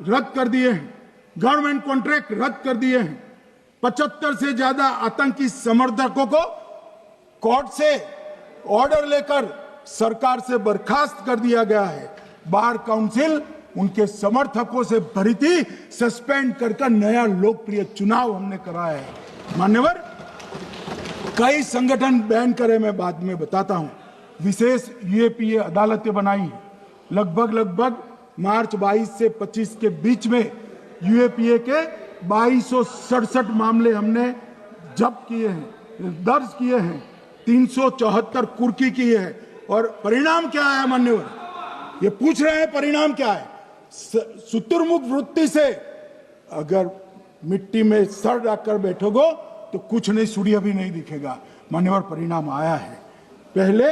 रद्द कर दिए हैं, गवर्नमेंट कॉन्ट्रैक्ट रद्द कर दिए हैं, 75 से ज्यादा आतंकी समर्थकों को कोर्ट से ऑर्डर लेकर सरकार से बर्खास्त कर दिया गया है। बार काउंसिल उनके समर्थकों से भरी थी, सस्पेंड कर नया लोकप्रिय चुनाव हमने कराया है। मान्यवर, कई संगठन बैन करे, मैं बाद में बताता हूं। विशेष यूएपीए अदालतें बनाई हैं, लगभग मार्च 22 से 25 के बीच में यूएपीए के 2267 मामले हमने जब्त किए हैं, दर्ज किए हैं, 374 कुर्की किए हैं। और परिणाम क्या है मान्यवर? ये पूछ रहे हैं परिणाम क्या है? शुतुरमुख वृत्ति से अगर मिट्टी में सर रखकर बैठोगे तो कुछ नहीं, सूर्य भी नहीं दिखेगा। मान्यवर, परिणाम आया है। पहले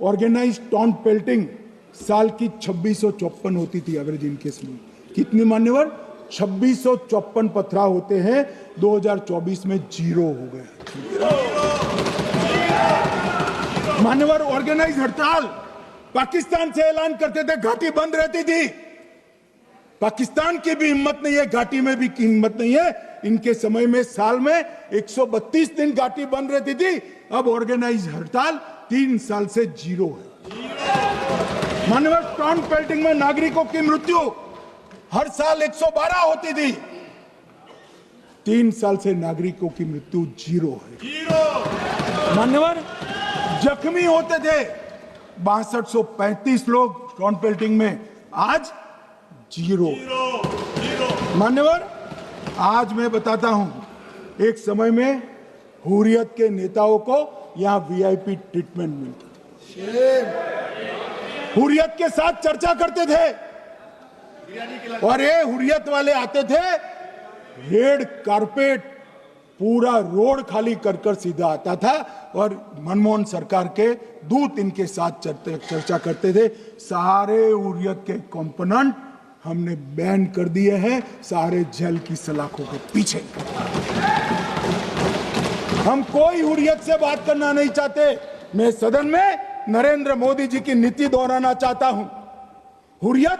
ऑर्गेनाइज टाउन पेल्टिंग साल की 2654 होती थी एवरेज इनकेस में। कितनी मान्यवर? 2654 पथरा होते हैं, 2024 में 0 हो गए। मान्यवर, ऑर्गेनाइज हड़ताल पाकिस्तान से ऐलान करते थे, घाटी बंद रहती थी। पाकिस्तान की भी हिम्मत नहीं है, घाटी में भी हिम्मत नहीं है। इनके समय में साल में 132 दिन घाटी बंद रहती थी, अब ऑर्गेनाइज हड़ताल 3 साल से 0 है। मान्यवर, टाउन पेल्टिंग में नागरिकों की मृत्यु हर साल 112 होती थी, 3 साल से नागरिकों की मृत्यु 0 है। मान्यवर, जख्मी होते थे 6235 लोग टाउन पेल्टिंग में, आज 0। मान्यवर, आज मैं बताता हूं, एक समय में हुर्रियत के नेताओं को यहां वीआईपी ट्रीटमेंट मिलता था, हुर्रियत के साथ चर्चा करते थे, और ये हुर्रियत वाले आते थे, रेड कारपेट पूरा रोड खाली कर सीधा आता था, और मनमोहन सरकार के दूत इनके साथ चर्चा करते थे। सारे हुर्रियत के कंपोनेंट हमने बैन कर दिए हैं, सारे जेल की सलाखों के पीछे। हम कोई हुर्रियत से बात करना नहीं चाहते। मैं सदन में नरेंद्र मोदी जी की नीति दोहराना चाहता हूं। हुर्रियत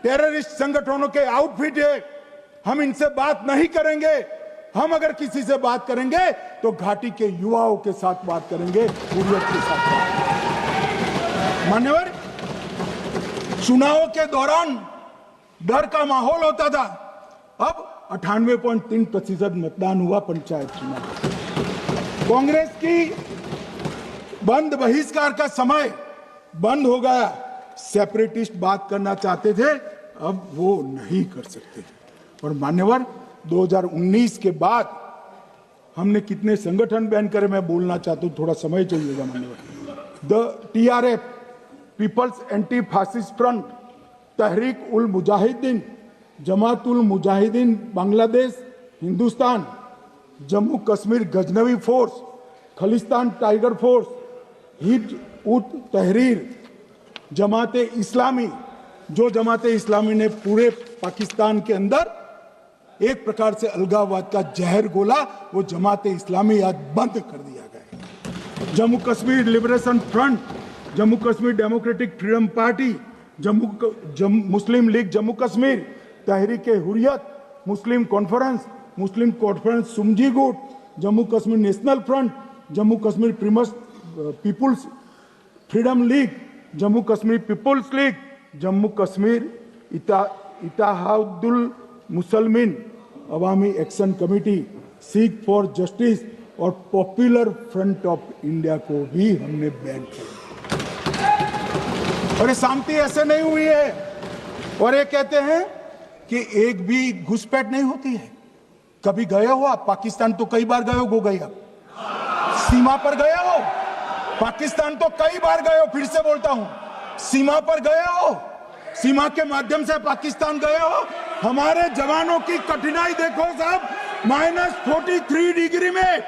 टेररिस्ट संगठनों के आउटफिट है, हम इनसे बात नहीं करेंगे। हम अगर किसी से बात करेंगे तो घाटी के युवाओं के साथ बात करेंगे, हुर्रियत के साथ बात। मान्यवर, चुनाव के दौरान डर का माहौल होता था, अब 98.3% मतदान हुआ पंचायत चुनाव। कांग्रेस की बंद बहिष्कार का समय बंद हो गया। सेपरेटिस्ट बात करना चाहते थे, अब वो नहीं कर सकते। और मान्यवर, 2019 के बाद हमने कितने संगठन बैन करे, मैं बोलना चाहता हूं, थोड़ा समय चाहिएगा मान्यवर। The TRF, people's anti fascist front, Tehreek ul Mujahideen, Jamaat ul Mujahideen Bangladesh Hindustan, Jammu Kashmir Ghaznavi force, Khalistan tiger force, Hizb ut Tahrir, जमाते इस्लामी, जो जमाते इस्लामी ने पूरे पाकिस्तान के अंदर एक प्रकार से अलगाववाद का जहर घोला, वो जमाते इस्लामी आज बंद कर दिया गया। Jammu Kashmir liberation front, Jammu Kashmir democratic freedom party, Muslim league Jammu Kashmir, Tehreek Hurriyat, Muslim conference Sumji गुट, Jammu Kashmir national front, Jammu Kashmir people's freedom league, Jammu Kashmir people's league, Jammu Kashmir Ittehadul Musalman Awami action committee, Sikh for justice और पॉपुलर फ्रंट ऑफ इंडिया को भी हमने बैन किया। और ये शांति ऐसे नहीं हुई है। और ये कहते हैं कि एक भी घुसपैठ नहीं होती है। कभी गए हो आप पाकिस्तान? तो कई बार गए हो गई, आप सीमा पर गए हो? पाकिस्तान तो कई बार गए हो, फिर से बोलता हूं, सीमा पर गए हो, सीमा के माध्यम से पाकिस्तान गए हो। हमारे जवानों की कठिनाई देखो साहब, -43 डिग्री में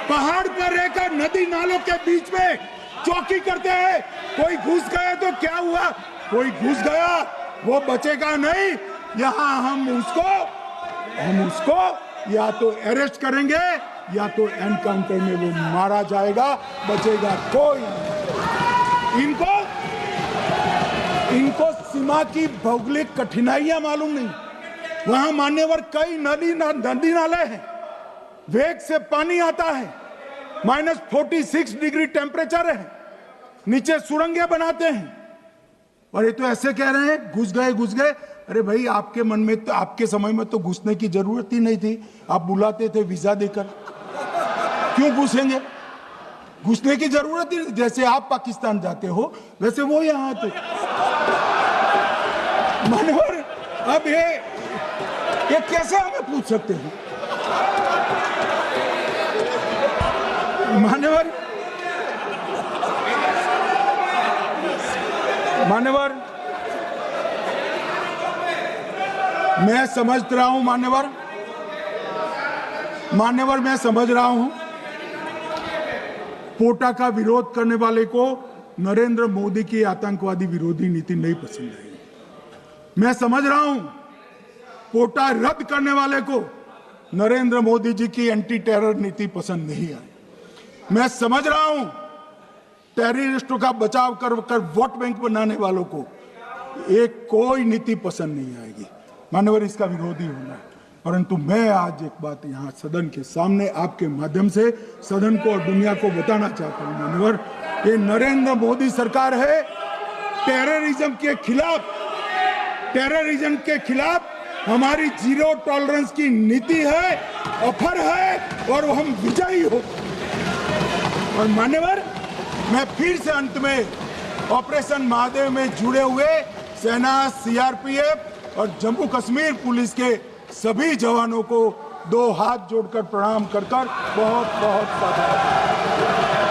पहाड़ पर रहकर नदी नालों के बीच में चौकी करते हैं। कोई घुस गया तो क्या हुआ? कोई घुस गया, वो बचेगा नहीं। यहां हम उसको या तो अरेस्ट करेंगे या तो एनकाउंटर में वो मारा जाएगा, बचेगा कोई नहीं। इनको सीमा की भौगोलिक कठिनाइयां मालूम नहीं। वहां मान्यवर कई नदी नाले हैं, वेग से पानी आता है, -46 डिग्री टेम्परेचर है, नीचे सुरंगें बनाते हैं। और ये तो ऐसे कह रहे हैं घुस गए। अरे भाई, आपके मन में तो, आपके समय में तो घुसने की जरूरत ही नहीं थी। आप बुलाते थे वीजा देकर, क्यों घुसेंगे? घुसने की जरूरत ही, जैसे आप पाकिस्तान जाते हो वैसे वो यहां आते। मानवर, अब ये कैसे हमें पूछ सकते हैं? मान्यवर, मैं समझ रहा हूं, मान्यवर मैं समझ रहा हूं, पोटा का विरोध करने वाले को नरेंद्र मोदी की आतंकवादी विरोधी नीति नहीं पसंद आई। मैं समझ रहा हूं, पोटा रद्द करने वाले को नरेंद्र मोदी जी की एंटी टेरर नीति पसंद नहीं आई। मैं समझ रहा हूं, टेररिस्टों का बचाव कर वोट बैंक बनाने वालों को एक कोई नीति पसंद नहीं आएगी। मानवर, इसका विरोधी होना है। परंतु मैं आज एक बात यहाँ सदन के सामने आपके माध्यम से सदन को और दुनिया को बताना चाहता हूँ। मानवर, ये नरेंद्र मोदी सरकार है, टेररिज्म के खिलाफ हमारी जीरो टॉलरेंस की नीति है, ऑफर है, और वो हम विजयी हो। और मान्यवर, मैं फिर से अंत में ऑपरेशन महादेव में जुड़े हुए सेना, CRPF और जम्मू कश्मीर पुलिस के सभी जवानों को 2 हाथ जोड़कर प्रणाम कर बहुत बहुत धन्यवाद।